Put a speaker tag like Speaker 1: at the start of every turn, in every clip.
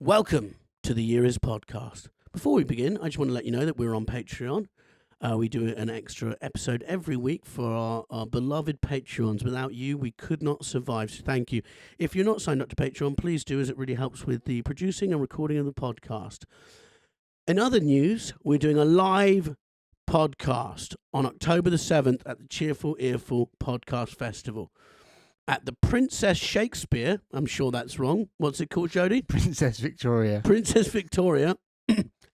Speaker 1: Welcome to the Year Is podcast. Before we begin, I just want to let you know that we're on Patreon. We do an extra episode every week for our beloved Patreons. Without you, we could not survive, so thank you. If you're not signed up to Patreon, please do, as it really helps with the producing and recording of the podcast. In other news, we're doing a live podcast on October the 7th at the Cheerful Earful Podcast Festival. At the Princess Shakespeare, I'm sure that's wrong. What's it called, Jody?
Speaker 2: Princess Victoria.
Speaker 1: Princess Victoria,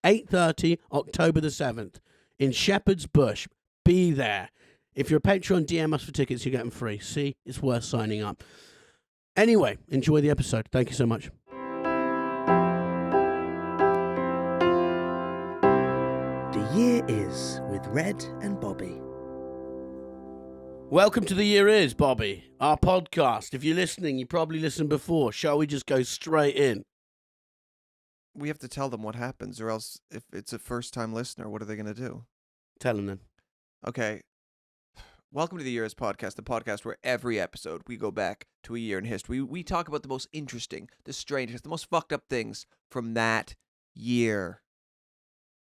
Speaker 1: 8:30, October the 7th, in Shepherd's Bush. Be there. If you're a Patreon, DM us for tickets, you get them free. See, it's worth signing up. Anyway, enjoy the episode. Thank you so much.
Speaker 3: The Year Is with Red and Bobby.
Speaker 1: Welcome to The Year Is, Bobby, our podcast. If you're listening, you probably listened before. Shall we just go straight in?
Speaker 4: We have to tell them what happens, or else if it's a first-time listener, what are they going to do?
Speaker 1: Tell them then.
Speaker 4: Okay. Welcome to the Year Is podcast, the podcast where every episode we go back to a year in history. We talk about the most interesting, the strangest, the most fucked up things from that year.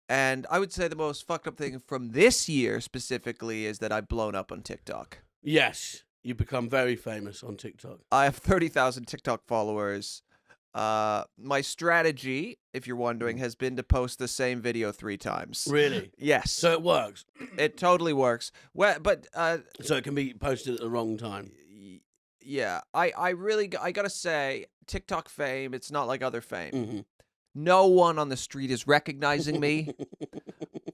Speaker 4: And I would say the most fucked up thing from this year specifically is that I've blown up on TikTok.
Speaker 1: Yes, you've become very famous on TikTok.
Speaker 4: I have 30,000 TikTok followers. My strategy, if you're wondering, has been to post the same video 3 times.
Speaker 1: Really?
Speaker 4: Yes.
Speaker 1: So it works.
Speaker 4: It totally works. Well, but
Speaker 1: So it can be posted at the wrong time.
Speaker 4: yeah, I gotta say, TikTok fame, it's not like other fame.
Speaker 1: Mm-hmm.
Speaker 4: No one on the street is recognizing me.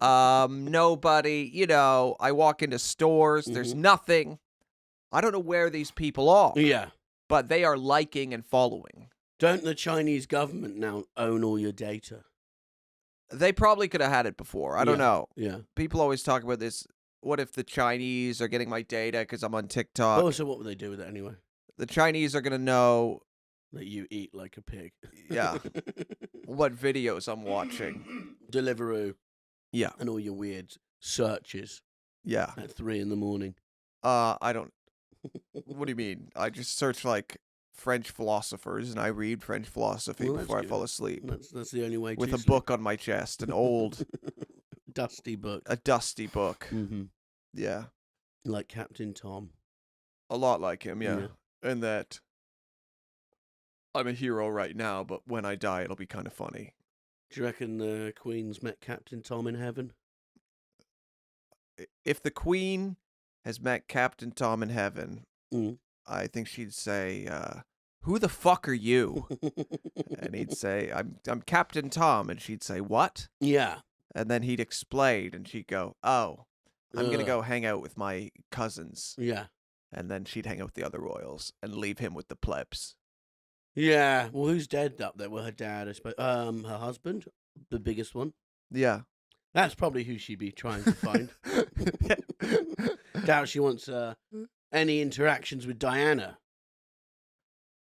Speaker 4: Nobody, I walk into stores, there's nothing. I don't know where these people are.
Speaker 1: Yeah.
Speaker 4: But they are liking and following.
Speaker 1: Don't the Chinese government now own all your data?
Speaker 4: They probably could have had it before. I don't know.
Speaker 1: Yeah.
Speaker 4: People always talk about this. What if the Chinese are getting my data because I'm on TikTok?
Speaker 1: Also, what would they do with it anyway?
Speaker 4: The Chinese are going to know
Speaker 1: That you eat like a pig.
Speaker 4: Yeah. what videos I'm watching.
Speaker 1: Deliveroo.
Speaker 4: Yeah.
Speaker 1: And all your weird searches
Speaker 4: Yeah.
Speaker 1: at 3 a.m.
Speaker 4: I don't. What do you mean? I just search like French philosophers and I read French philosophy
Speaker 1: Well, that's
Speaker 4: before I
Speaker 1: good.
Speaker 4: fall asleep.
Speaker 1: That's the only way to
Speaker 4: With a
Speaker 1: sleep.
Speaker 4: book on my chest, an old,
Speaker 1: Dusty book.
Speaker 4: a dusty book.
Speaker 1: Mm-hmm.
Speaker 4: Yeah.
Speaker 1: Like Captain Tom.
Speaker 4: A lot like him, yeah.
Speaker 1: Yeah.
Speaker 4: And that I'm a hero right now, but when I die, it'll be kind of funny.
Speaker 1: Do you reckon the Queen's met Captain Tom in heaven?
Speaker 4: If the Queen has met Captain Tom in heaven,
Speaker 1: Mm.
Speaker 4: I think she'd say, who the fuck are you? And he'd say, I'm Captain Tom. And she'd say, what?
Speaker 1: Yeah.
Speaker 4: And then he'd explain, and she'd go, oh, I'm going to
Speaker 1: Ugh.
Speaker 4: go hang out with my cousins.
Speaker 1: Yeah.
Speaker 4: And then she'd hang out with the other royals and leave him with the plebs.
Speaker 1: Yeah. Well, who's dead up there? Well, her dad, I suppose. Her husband, the biggest one.
Speaker 4: Yeah.
Speaker 1: That's probably who she'd be trying to find. Doubt she wants any interactions with Diana.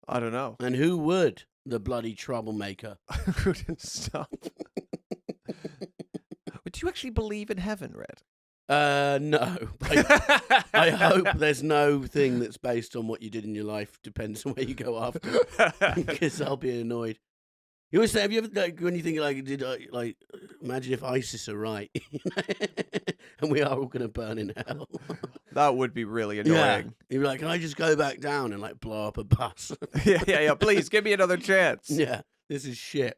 Speaker 4: I don't know.
Speaker 1: And who would? The bloody troublemaker.
Speaker 4: Stop. Would you actually believe in heaven, Red?
Speaker 1: No. I hope there's no thing that's based on what you did in your life, depends on where you go after. Because I'll be annoyed. You always say, have you ever, like, when you think, like, imagine if ISIS are right, and we are all going to burn in hell.
Speaker 4: That would be really
Speaker 1: Yeah.
Speaker 4: annoying.
Speaker 1: You'd be like, can I just go back down and, like, blow up a bus?
Speaker 4: Yeah. Please give me another chance.
Speaker 1: Yeah, this is shit.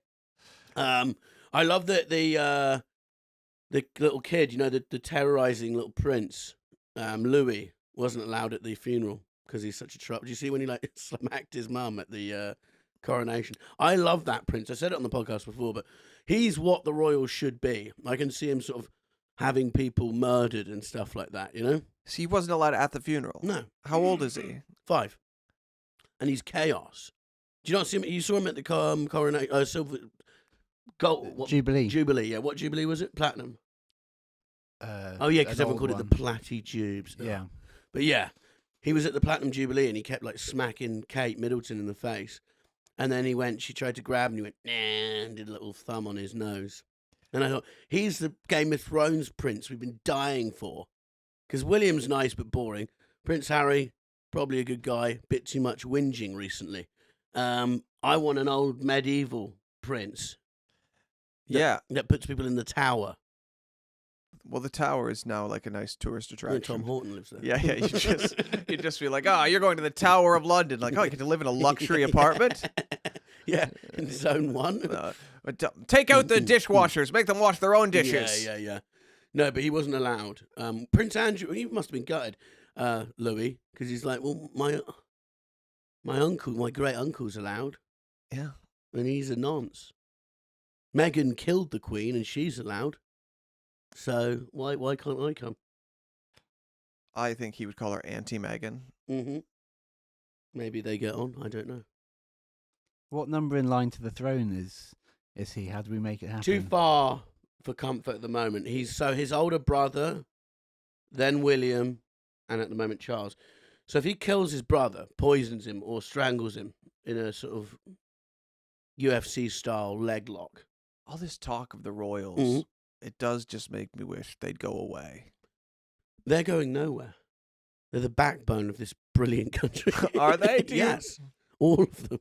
Speaker 1: I love that the little kid, the terrorizing little prince, Louis, wasn't allowed at the funeral because he's such a trouble. Do you see when he like smacked his mum at the coronation? I love that prince. I said it on the podcast before, but he's what the royals should be. I can see him sort of having people murdered and stuff like that.
Speaker 4: So he wasn't allowed at the funeral?
Speaker 1: No.
Speaker 4: How old is he?
Speaker 1: 5, and he's chaos. Do you not see him? You saw him at the coronation, silver. Gold, what,
Speaker 2: Jubilee.
Speaker 1: Jubilee, yeah. What Jubilee was it? Platinum. Oh, yeah, because
Speaker 2: an
Speaker 1: everyone called
Speaker 2: old
Speaker 1: it the
Speaker 2: one.
Speaker 1: Platty Jubes.
Speaker 2: Yeah.
Speaker 1: But yeah, he was at the Platinum Jubilee and he kept like smacking Kate Middleton in the face. And then she tried to grab him and he went, nah, and did a little thumb on his nose. And I thought, he's the Game of Thrones prince we've been dying for. Because William's nice but boring. Prince Harry, probably a good guy, bit too much whinging recently. I want an old medieval prince.
Speaker 4: Yeah.
Speaker 1: That puts people in the tower.
Speaker 4: Well, the tower is now like a nice tourist
Speaker 1: Yeah,
Speaker 4: attraction.
Speaker 1: Tom Horton lives there.
Speaker 4: Yeah. You just be like, you're going to the Tower of London. Like, you get to live in a luxury apartment.
Speaker 1: Yeah, in zone 1.
Speaker 4: Take out the dishwashers. Make them wash their own dishes.
Speaker 1: Yeah. No, but he wasn't allowed. Prince Andrew, he must have been gutted, Louis, because he's like, well, my great uncle's allowed,
Speaker 4: Yeah.
Speaker 1: and he's a nonce. Meghan killed the Queen, and she's allowed. So why can't I come?
Speaker 4: I think he would call her Auntie Megan.
Speaker 1: Mm-hmm. Maybe they get on. I don't know.
Speaker 2: What number in line to the throne is he? How do we make it happen?
Speaker 1: Too far for comfort at the moment. His older brother, then William, and at the moment Charles. So if he kills his brother, poisons him, or strangles him in a sort of UFC style leg lock.
Speaker 4: All this talk of the royals, it does just make me wish they'd go away.
Speaker 1: They're going nowhere. They're the backbone of this brilliant country.
Speaker 4: Are they?
Speaker 1: Yes. All of them.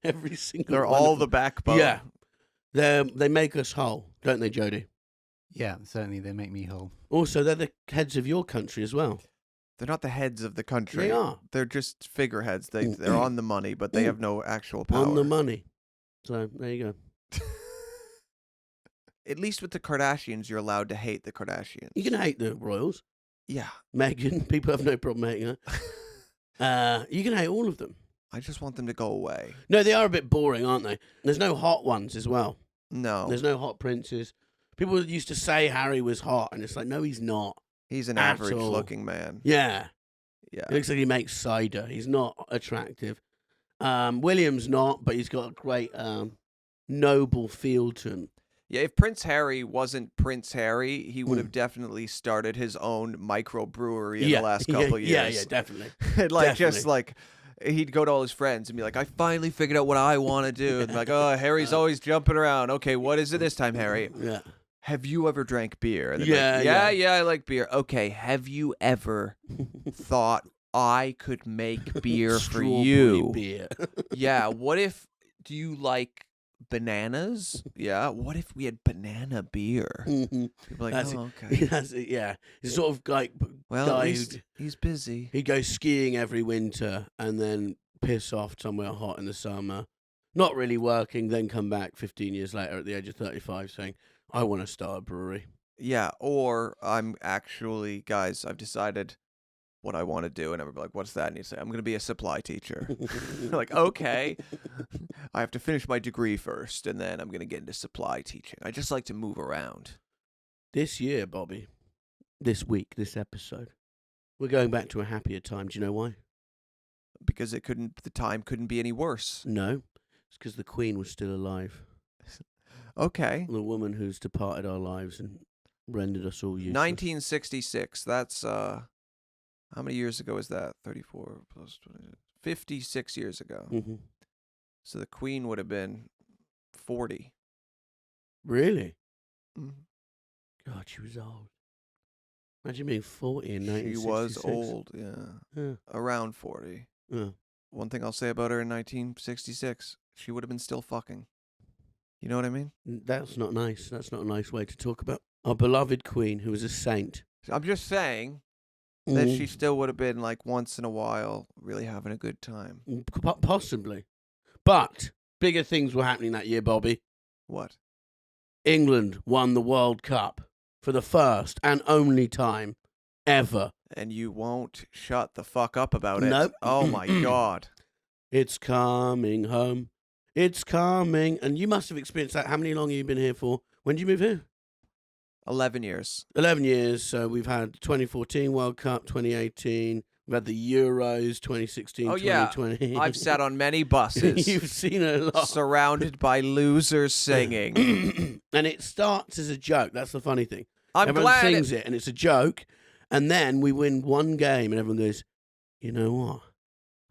Speaker 1: Every single
Speaker 4: They're
Speaker 1: one
Speaker 4: all
Speaker 1: of
Speaker 4: the
Speaker 1: them.
Speaker 4: backbone.
Speaker 1: Yeah. They make us whole, don't they, Jody?
Speaker 2: Yeah, certainly they make me whole.
Speaker 1: Also, they're the heads of your country as well.
Speaker 4: They're not the heads of the country.
Speaker 1: They are.
Speaker 4: They're just figureheads. They're on the money, but they have no actual power.
Speaker 1: On the money. So, there you go.
Speaker 4: At least with the Kardashians, you're allowed to hate the Kardashians.
Speaker 1: You can hate the royals.
Speaker 4: Yeah.
Speaker 1: Meghan, people have no problem hating her. You can hate all of them.
Speaker 4: I just want them to go away.
Speaker 1: No, they are a bit boring, aren't they? There's no hot ones as well.
Speaker 4: No.
Speaker 1: There's no hot princes. People used to say Harry was hot, and it's like, no, he's not.
Speaker 4: He's an
Speaker 1: at
Speaker 4: average-looking man.
Speaker 1: Yeah.
Speaker 4: Yeah.
Speaker 1: He looks like he makes cider. He's not attractive. William's not, but he's got a great noble feel to him.
Speaker 4: Yeah, if Prince Harry wasn't Prince Harry, he would have definitely started his own microbrewery in the last couple of years.
Speaker 1: Yeah, definitely.
Speaker 4: Just like he'd go to all his friends and be like, I finally figured out what I want to do. And be like, Harry's always jumping around. Okay, what is it this time, Harry?
Speaker 1: Yeah.
Speaker 4: Have you ever drank beer? And
Speaker 1: Yeah,
Speaker 4: yeah, I like beer. Okay, have you ever thought I could make beer for
Speaker 1: Strawberry
Speaker 4: you?
Speaker 1: beer.
Speaker 4: Yeah, what if, do you like bananas? Yeah, what if we had banana beer? People are like, okay.
Speaker 1: That's it, yeah. He's sort of like
Speaker 4: Well,
Speaker 1: guy
Speaker 4: at least he's busy.
Speaker 1: he goes skiing every winter and then piss off somewhere hot in the summer, not really working, then come back 15 years later at the age of 35 saying, I want to start a brewery.
Speaker 4: Yeah, or I'm actually, guys, I've decided what I want to do. And everybody's like, what's that? And you say, I'm going to be a supply teacher. Like, okay. I have to finish my degree first, and then I'm going to get into supply teaching. I just like to move around.
Speaker 1: This year, Bobby, this week, this episode, we're going back to a happier time. Do you know why?
Speaker 4: Because the time couldn't be any worse.
Speaker 1: No. It's because the Queen was still alive.
Speaker 4: Okay.
Speaker 1: The woman who's departed our lives and rendered us all useless.
Speaker 4: 1966. That's, how many years ago is that? 34 plus 20. 56 years ago.
Speaker 1: Mm-hmm.
Speaker 4: So the Queen would have been 40.
Speaker 1: Really?
Speaker 4: Mm.
Speaker 1: God, she was old. Imagine being 40 in
Speaker 4: She
Speaker 1: 1966.
Speaker 4: was old, yeah. Around 40.
Speaker 1: Yeah.
Speaker 4: One thing I'll say about her in 1966, she would have been still fucking. You know what I mean?
Speaker 1: That's not nice. That's not a nice way to talk about our beloved Queen, who was a saint.
Speaker 4: I'm just saying that she still would have been, like, once in a while really having a good time.
Speaker 1: Possibly. But bigger things were happening that year, Bobby.
Speaker 4: What?
Speaker 1: England won the World Cup for the first and only time ever.
Speaker 4: And you won't shut the fuck up about it.
Speaker 1: Nope.
Speaker 4: Oh, my God.
Speaker 1: It's coming home. It's coming. And you must have experienced that. How many long have you been here for? When did you move here?
Speaker 4: 11 years.
Speaker 1: 11 years. So we've had 2014 World Cup, 2018. We've had the Euros, 2016,
Speaker 4: Oh, yeah.
Speaker 1: 2020.
Speaker 4: I've sat on many buses.
Speaker 1: You've seen a lot.
Speaker 4: Surrounded by losers singing.
Speaker 1: And it starts as a joke. That's the funny thing.
Speaker 4: I'm
Speaker 1: Everyone
Speaker 4: glad
Speaker 1: sings it, and it's a joke. And then we win one game, and everyone goes, you know what?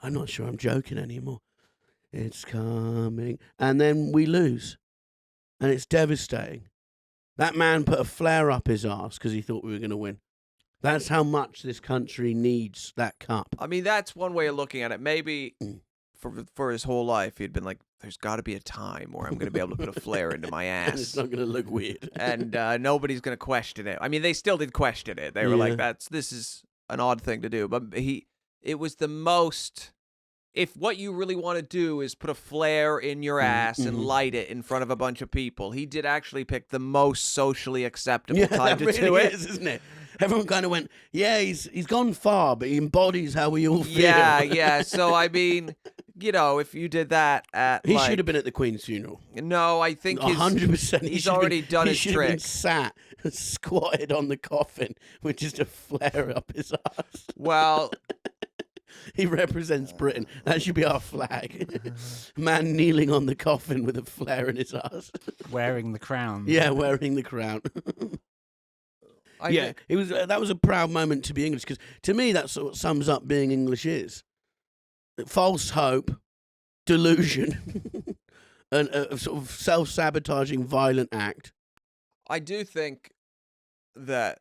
Speaker 1: I'm not sure I'm joking anymore. It's coming. And then we lose. And it's devastating. That man put a flare up his arse because he thought we were going to win. That's how much this country needs that cup.
Speaker 4: I mean, that's one way of looking at it. Maybe for his whole life, he'd been like, there's got to be a time where I'm going to be able to put a flare into my
Speaker 1: And it's
Speaker 4: ass.
Speaker 1: not going to look weird.
Speaker 4: And nobody's going to question it. I mean, they still did question it. They were like, this is an odd thing to do. But it was the most, if what you really want to do is put a flare in your ass and light it in front of a bunch of people, he did actually pick the most socially acceptable time to
Speaker 1: that
Speaker 4: do
Speaker 1: really
Speaker 4: it.
Speaker 1: is, isn't it? Everyone kind of went, yeah, he's gone far, but he embodies how we all feel.
Speaker 4: Yeah. So, I mean, if you did that at
Speaker 1: He should have been at the Queen's funeral.
Speaker 4: No, I think
Speaker 1: 100%.
Speaker 4: he's already done his
Speaker 1: He should have been
Speaker 4: trick.
Speaker 1: sat and squatted on the coffin with just a flare up his ass.
Speaker 4: Well,
Speaker 1: He represents Britain. That should be our flag. Man kneeling on the coffin with a flare in his ass.
Speaker 2: Wearing the crown.
Speaker 1: Yeah, wearing the crown. It was that was a proud moment to be English, because to me that sort of sums up being English is false hope, delusion, and a sort of self-sabotaging, violent act.
Speaker 4: I do think that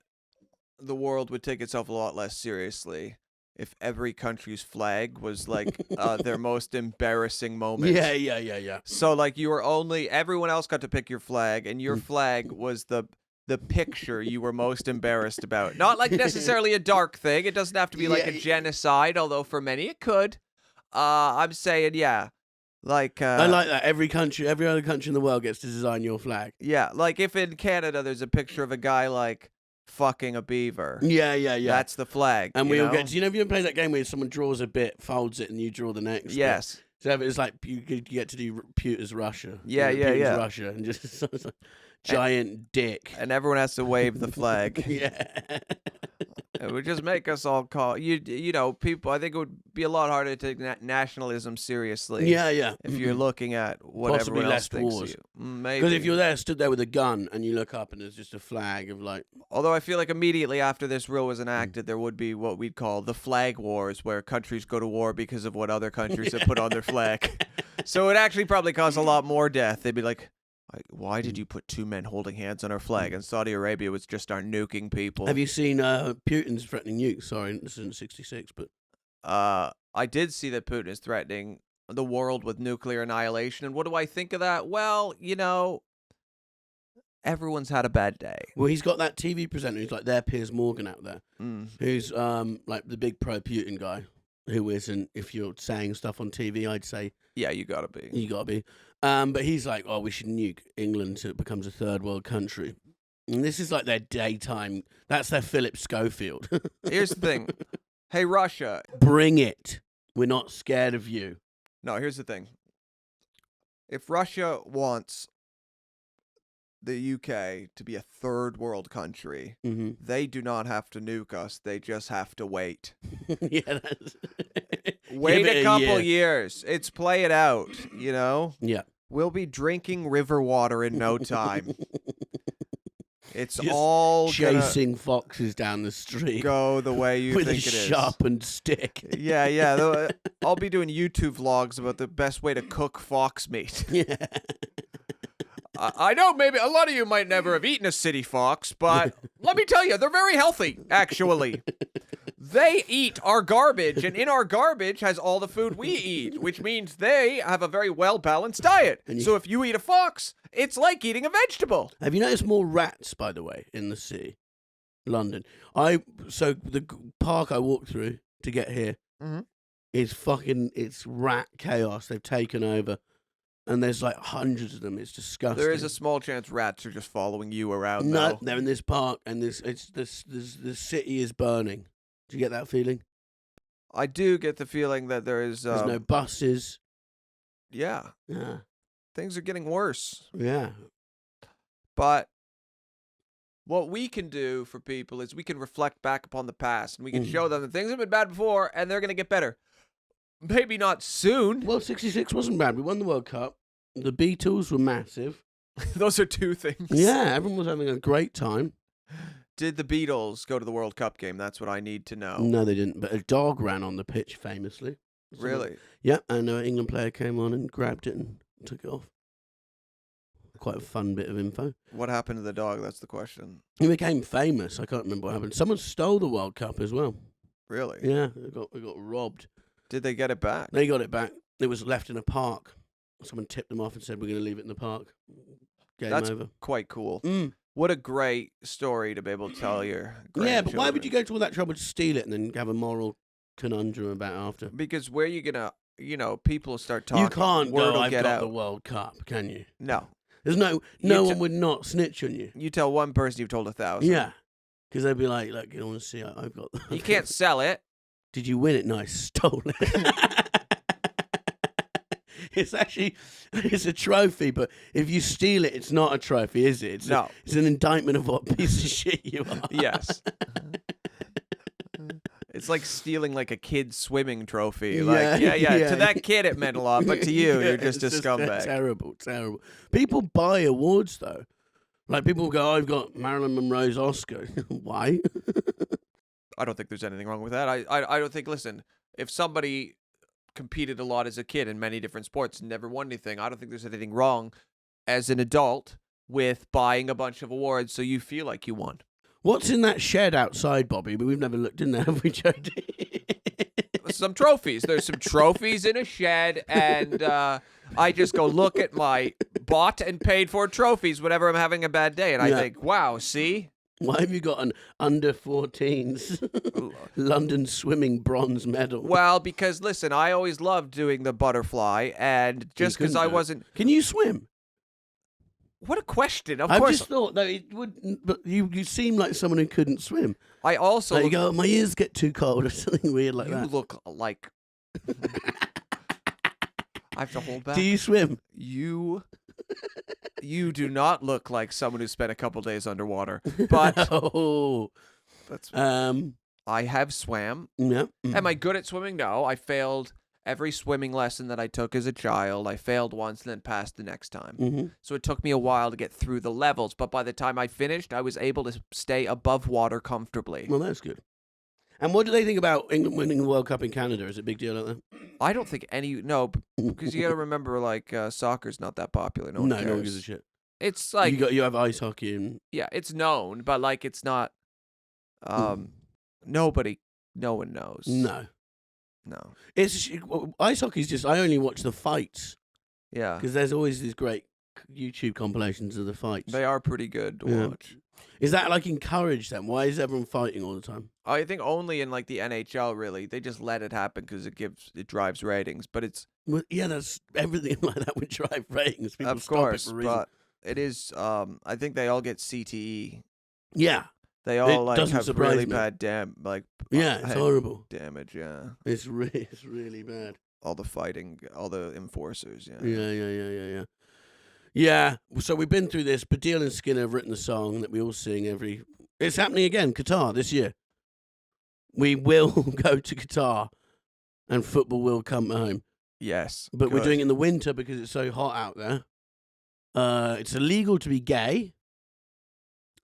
Speaker 4: the world would take itself a lot less seriously if every country's flag was like their most embarrassing moment.
Speaker 1: Yeah.
Speaker 4: So like everyone else got to pick your flag, and your flag was the picture you were most embarrassed about. Not like necessarily a dark thing. It doesn't have to be like a genocide, although for many it could. I'm saying, like
Speaker 1: I like that. Every other country in the world gets to design your flag.
Speaker 4: yeah, like if in Canada there's a picture of a guy like fucking a beaver.
Speaker 1: Yeah.
Speaker 4: That's the flag.
Speaker 1: And we all get.
Speaker 4: know?
Speaker 1: You know, have you ever played that game where someone draws a bit, folds it, and you draw the next? bit?
Speaker 4: Yes.
Speaker 1: So it's like you get to do Putin's Russia.
Speaker 4: Yeah.
Speaker 1: Putin's Russia, and just it's like giant dick.
Speaker 4: And everyone has to wave the flag.
Speaker 1: Yeah.
Speaker 4: It would just make us all call people. I think it would be a lot harder to take nationalism seriously.
Speaker 1: Yeah.
Speaker 4: If you're looking at what
Speaker 1: Possibly
Speaker 4: everyone else
Speaker 1: less
Speaker 4: thinks
Speaker 1: wars.
Speaker 4: of you. Maybe.
Speaker 1: Because if you're stood there with a gun, and you look up, and there's just a flag of like.
Speaker 4: Although I feel like immediately after this rule was enacted, there would be what we'd call the flag wars, where countries go to war because of what other countries have put on their flag. So it would actually probably cause a lot more death. They'd be like, why did you put two men holding hands on our flag? And Saudi Arabia would just start nuking people.
Speaker 1: Have you seen Putin's threatening nukes? Sorry, this isn't 66, but.
Speaker 4: I did see that Putin is threatening the world with nuclear annihilation. And what do I think of that? Well, everyone's had a bad day.
Speaker 1: Well, he's got that TV presenter who's like their Piers Morgan out there,
Speaker 4: Mm.
Speaker 1: who's like the big pro-Putin guy, who isn't. If you're saying stuff on TV, I'd say
Speaker 4: Yeah, you gotta be.
Speaker 1: you gotta be. But he's like, oh, we should nuke England so it becomes a third world country. And this is like their daytime. That's their Philip Schofield.
Speaker 4: Here's the thing. Hey, Russia.
Speaker 1: Bring it. We're not scared of you.
Speaker 4: No, here's the thing. If Russia wants the UK to be a third world country,
Speaker 1: Mm-hmm.
Speaker 4: they do not have to nuke us. They just have to wait.
Speaker 1: Yeah, that's...
Speaker 4: Wait
Speaker 1: Give it
Speaker 4: a couple
Speaker 1: year.
Speaker 4: years. It's play it out,
Speaker 1: Yeah.
Speaker 4: We'll be drinking river water in no time. It's
Speaker 1: Just
Speaker 4: all
Speaker 1: chasing foxes down the street
Speaker 4: gonna go the way you
Speaker 1: with
Speaker 4: think
Speaker 1: a
Speaker 4: it is.
Speaker 1: sharpened stick.
Speaker 4: Yeah. I'll be doing YouTube vlogs about the best way to cook fox meat.
Speaker 1: Yeah.
Speaker 4: I know maybe a lot of you might never have eaten a city fox, but let me tell you, they're very healthy, actually. They eat our garbage, and in our garbage has all the food we eat, which means they have a very well-balanced diet. So if you eat a fox, it's like eating a vegetable.
Speaker 1: Have you noticed more rats, by the way, in the city, London? So the park I walked through to get here
Speaker 4: Mhm.
Speaker 1: is it's rat chaos. They've taken over, and there's like hundreds of them. It's disgusting.
Speaker 4: There is a small chance rats are just following you around,
Speaker 1: no.
Speaker 4: though.
Speaker 1: They're in this park, and the city is burning. Do you get that feeling?
Speaker 4: I do get the feeling that there is...
Speaker 1: There's no buses.
Speaker 4: Yeah,
Speaker 1: Yeah.
Speaker 4: things are getting worse.
Speaker 1: Yeah.
Speaker 4: But what we can do for people is we can reflect back upon the past, and we can show them that things have been bad before, and they're going to get better. Maybe not soon.
Speaker 1: Well, 66 wasn't bad. We won the World Cup. The Beatles were massive.
Speaker 4: Those are two things.
Speaker 1: Yeah, everyone was having a great time.
Speaker 4: Did the Beatles go to the World Cup game? That's what I need to know.
Speaker 1: No, they didn't. But a dog ran on the pitch famously.
Speaker 4: Really?
Speaker 1: Yeah, and an England player came on and grabbed it and took it off. Quite a fun bit of info.
Speaker 4: What happened to the dog? That's the question.
Speaker 1: He became famous. I can't remember what happened. Someone stole the World Cup as well.
Speaker 4: Really?
Speaker 1: Yeah, it got robbed.
Speaker 4: Did they get it back?
Speaker 1: They got it back. It was left in a park. Someone tipped them off and said, we're going to leave it in the park. Game
Speaker 4: That's
Speaker 1: over.
Speaker 4: quite cool.
Speaker 1: Mm.
Speaker 4: What a great story to be able to tell your
Speaker 1: Yeah, but why would you
Speaker 4: grandchildren.
Speaker 1: go to all that trouble to steal it and then have a moral conundrum about after?
Speaker 4: Because where you gonna, people start talking.
Speaker 1: You can't
Speaker 4: word
Speaker 1: go,
Speaker 4: will
Speaker 1: I've
Speaker 4: get
Speaker 1: got
Speaker 4: out.
Speaker 1: the World Cup, can you?
Speaker 4: No,
Speaker 1: There's no
Speaker 4: You
Speaker 1: one would not snitch on you.
Speaker 4: you tell one person you've told 1,000.
Speaker 1: Yeah. Because they'd be like, look, you want to see, I've got...
Speaker 4: You can't sell it.
Speaker 1: Did you win it? No, I stole it. It's a trophy, but if you steal it, it's not a trophy, is it?
Speaker 4: No.
Speaker 1: It's an indictment of what piece of shit you are.
Speaker 4: Yes. It's like stealing like a kid's swimming trophy.
Speaker 1: Yeah,
Speaker 4: Like, yeah.
Speaker 1: yeah.
Speaker 4: To that kid, it meant a lot, but to you,
Speaker 1: Yeah,
Speaker 4: you're just a
Speaker 1: it's
Speaker 4: scumbag.
Speaker 1: Terrible. People buy awards, though. Like, people go, I've got Marilyn Monroe's Oscar. Why?
Speaker 4: I don't think there's anything wrong with that. I don't think. Listen, if somebody competed a lot as a kid in many different sports and never won anything, I don't think there's anything wrong as an adult with buying a bunch of awards so you feel like you won.
Speaker 1: What's in that shed outside, Bobby? But we've never looked in there, have we, Jody?
Speaker 4: Some trophies. There's some trophies in a shed, and I just go look at my bought and paid for trophies whenever I'm having a bad day, and I
Speaker 1: Yeah.
Speaker 4: think, wow, see?
Speaker 1: Why have you got an under-14s London swimming bronze medal?
Speaker 4: Well, because, listen, I always loved doing the butterfly, and just because
Speaker 1: couldn't
Speaker 4: I
Speaker 1: do it.
Speaker 4: wasn't...
Speaker 1: Can you swim?
Speaker 4: What a question. Of
Speaker 1: I've
Speaker 4: course.
Speaker 1: just thought that it would, but you seem like someone who couldn't swim.
Speaker 4: I also...
Speaker 1: Like you go, my ears get too cold or something weird like
Speaker 4: you
Speaker 1: that.
Speaker 4: look like... I have to hold back.
Speaker 1: Do you swim?
Speaker 4: You do not look like someone who spent a couple days underwater, but
Speaker 1: Oh,
Speaker 4: that's...
Speaker 1: I
Speaker 4: have swam.
Speaker 1: yeah.
Speaker 4: Am I good at swimming? No. I failed every swimming lesson that I took as a child. I failed once and then passed the next time.
Speaker 1: Mm-hmm.
Speaker 4: So it took me a while to get through the levels, but by the time I finished, I was able to stay above water comfortably.
Speaker 1: Well, that's good. And what do they think about England winning the World Cup in Canada? Is it a big deal out there?
Speaker 4: I don't think because you got to remember, like, soccer's not that popular. No one cares.
Speaker 1: no one gives a shit.
Speaker 4: It's like,
Speaker 1: You have ice hockey and
Speaker 4: yeah, it's known, but like, it's not. No one knows.
Speaker 1: no. It's ice hockey's just. I only watch the fights
Speaker 4: Yeah,
Speaker 1: because there's always these great YouTube compilations of the fights.
Speaker 4: they are pretty good to
Speaker 1: Yeah.
Speaker 4: watch.
Speaker 1: Is that like encouraged then? Why is everyone fighting all the time?
Speaker 4: I think only in like the NHL, really. They just let it happen because it drives ratings. But it's
Speaker 1: Well, yeah, that's everything like that would drive ratings. People
Speaker 4: of
Speaker 1: stop
Speaker 4: course,
Speaker 1: it for a reason.
Speaker 4: but it is. I think they all get CTE.
Speaker 1: Yeah,
Speaker 4: They all like
Speaker 1: doesn't
Speaker 4: have
Speaker 1: surprise
Speaker 4: really
Speaker 1: me.
Speaker 4: bad
Speaker 1: yeah, it's
Speaker 4: head
Speaker 1: horrible.
Speaker 4: damage. Yeah,
Speaker 1: It's really bad.
Speaker 4: all the fighting, all the enforcers. Yeah.
Speaker 1: Yeah. Yeah, so we've been through this. Badil and Skinner have written the song that we all sing every... It's happening again, Qatar, this year. We will go to Qatar and football will come home.
Speaker 4: Yes,
Speaker 1: But we're
Speaker 4: good.
Speaker 1: doing it in the winter because it's so hot out there. It's illegal to be gay.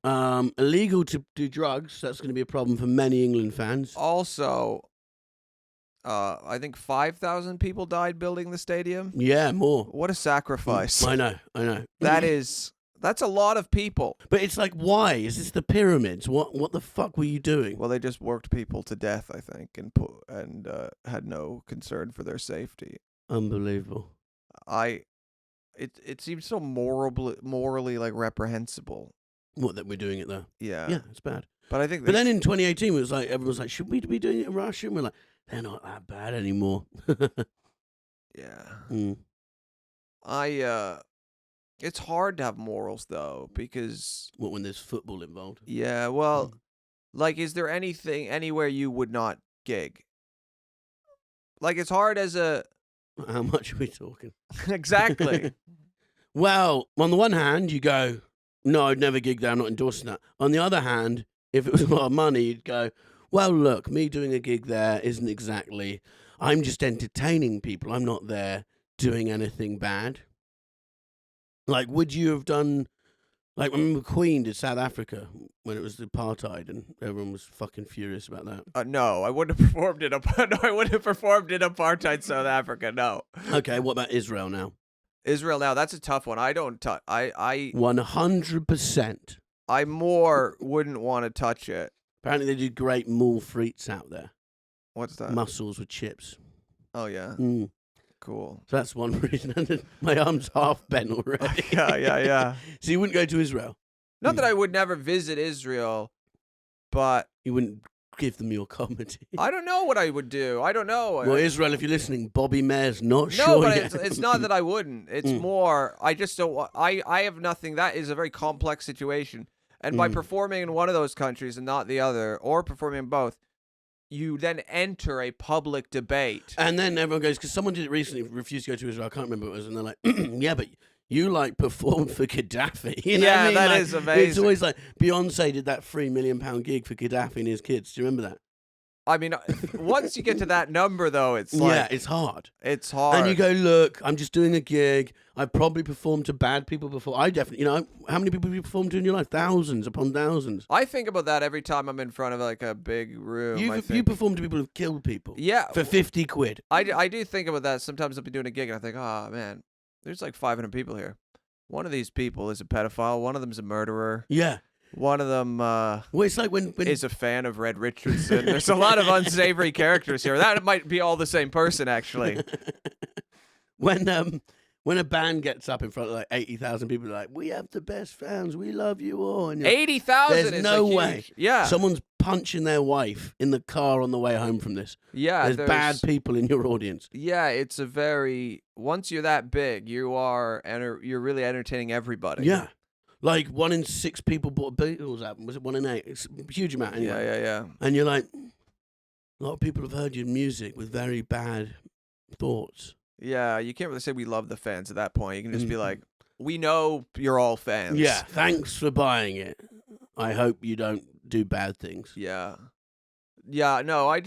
Speaker 1: Illegal to do drugs. That's going to be a problem for many England fans.
Speaker 4: Also, I think 5,000 people died building the stadium.
Speaker 1: Yeah, more.
Speaker 4: What a sacrifice!
Speaker 1: I know.
Speaker 4: That's a lot of people.
Speaker 1: But it's like, why? Is this the pyramids? What the fuck were you doing?
Speaker 4: Well, they just worked people to death, I think, and had no concern for their safety.
Speaker 1: Unbelievable.
Speaker 4: It seems so morally like reprehensible.
Speaker 1: What, that we're doing it though?
Speaker 4: Yeah.
Speaker 1: Yeah, it's bad.
Speaker 4: But I think
Speaker 1: But then in 2018, it was like, everyone was like, should we be doing it in Russia? And we're like, they're not that bad anymore.
Speaker 4: yeah.
Speaker 1: Mm.
Speaker 4: It's hard to have morals though, because
Speaker 1: What, when there's football involved?
Speaker 4: yeah, well, like, is there anything anywhere you would not gig? Like, it's hard as a
Speaker 1: How much are we talking?
Speaker 4: exactly.
Speaker 1: Well, on the one hand, you go, no, I'd never gig there. I'm not endorsing that. On the other hand, if it was a lot of money, you'd go, well, look, me doing a gig there isn't exactly, I'm just entertaining people. I'm not there doing anything bad. Like, would you have done, like, remember Queen did South Africa when it was the apartheid and everyone was fucking furious about that?
Speaker 4: No, I wouldn't have performed in apartheid South Africa. No.
Speaker 1: Okay, what about Israel now?
Speaker 4: Israel now, that's a tough one. I don't touch.
Speaker 1: 100%.
Speaker 4: I more wouldn't want to touch it.
Speaker 1: Apparently they do great moules frites out there.
Speaker 4: What's that?
Speaker 1: Mussels with chips.
Speaker 4: Oh yeah.
Speaker 1: Mm.
Speaker 4: Cool.
Speaker 1: So that's one reason. And then my arm's half bent already.
Speaker 4: Yeah.
Speaker 1: So you wouldn't go to Israel?
Speaker 4: Not that I would never visit Israel, but
Speaker 1: You wouldn't give them your comedy?
Speaker 4: I don't know what I would do. I don't know.
Speaker 1: Well, Israel, if you're listening, Bobby Mair's not
Speaker 4: No,
Speaker 1: sure
Speaker 4: but
Speaker 1: yet.
Speaker 4: it's not that I wouldn't. It's more, I just don't want, I have nothing. That is a very complex situation. And by performing in one of those countries and not the other, or performing in both, you then enter a public debate.
Speaker 1: And then everyone goes, because someone did it recently, refused to go to Israel. I can't remember what it was. And they're like, yeah, but you like performed for Gaddafi. You know what I mean?
Speaker 4: that
Speaker 1: Like,
Speaker 4: is amazing.
Speaker 1: It's always like Beyonce did that £3 million gig for Gaddafi and his kids. Do you remember that?
Speaker 4: I mean, once you get to that number, though, it's like...
Speaker 1: Yeah, it's hard.
Speaker 4: It's hard.
Speaker 1: And you go, look, I'm just doing a gig. I've probably performed to bad people before. I definitely, how many people have you performed to in your life? Thousands upon thousands.
Speaker 4: I think about that every time I'm in front of like a big room.
Speaker 1: You perform to people who've killed people.
Speaker 4: Yeah.
Speaker 1: For 50 quid.
Speaker 4: I do think about that. Sometimes I'll be doing a gig and I think, oh, man, there's like 500 people here. One of these people is a pedophile. One of them is a murderer.
Speaker 1: Yeah.
Speaker 4: One of them
Speaker 1: Well, it's like when
Speaker 4: is a fan of Red Richardson. There's a lot of unsavory characters here. That might be all the same person, actually.
Speaker 1: when a band gets up in front of like 80,000 people, like, we have the best fans, we love you all. And
Speaker 4: 80,000
Speaker 1: there's
Speaker 4: is
Speaker 1: no
Speaker 4: a
Speaker 1: way.
Speaker 4: huge, yeah.
Speaker 1: Someone's punching their wife in the car on the way home from this.
Speaker 4: Yeah.
Speaker 1: There's bad people in your audience.
Speaker 4: Yeah, it's a very, once you're that big, you're really entertaining everybody.
Speaker 1: Yeah. Like 1 in 6 people bought a Beatles album. Was it 1 in 8? It's a huge amount anyway.
Speaker 4: Yeah.
Speaker 1: And you're like, a lot of people have heard your music with very bad thoughts.
Speaker 4: Yeah, you can't really say we love the fans at that point. You can just be like, we know you're all fans.
Speaker 1: Yeah, thanks for buying it. I hope you don't do bad things.
Speaker 4: Yeah. Yeah, no, I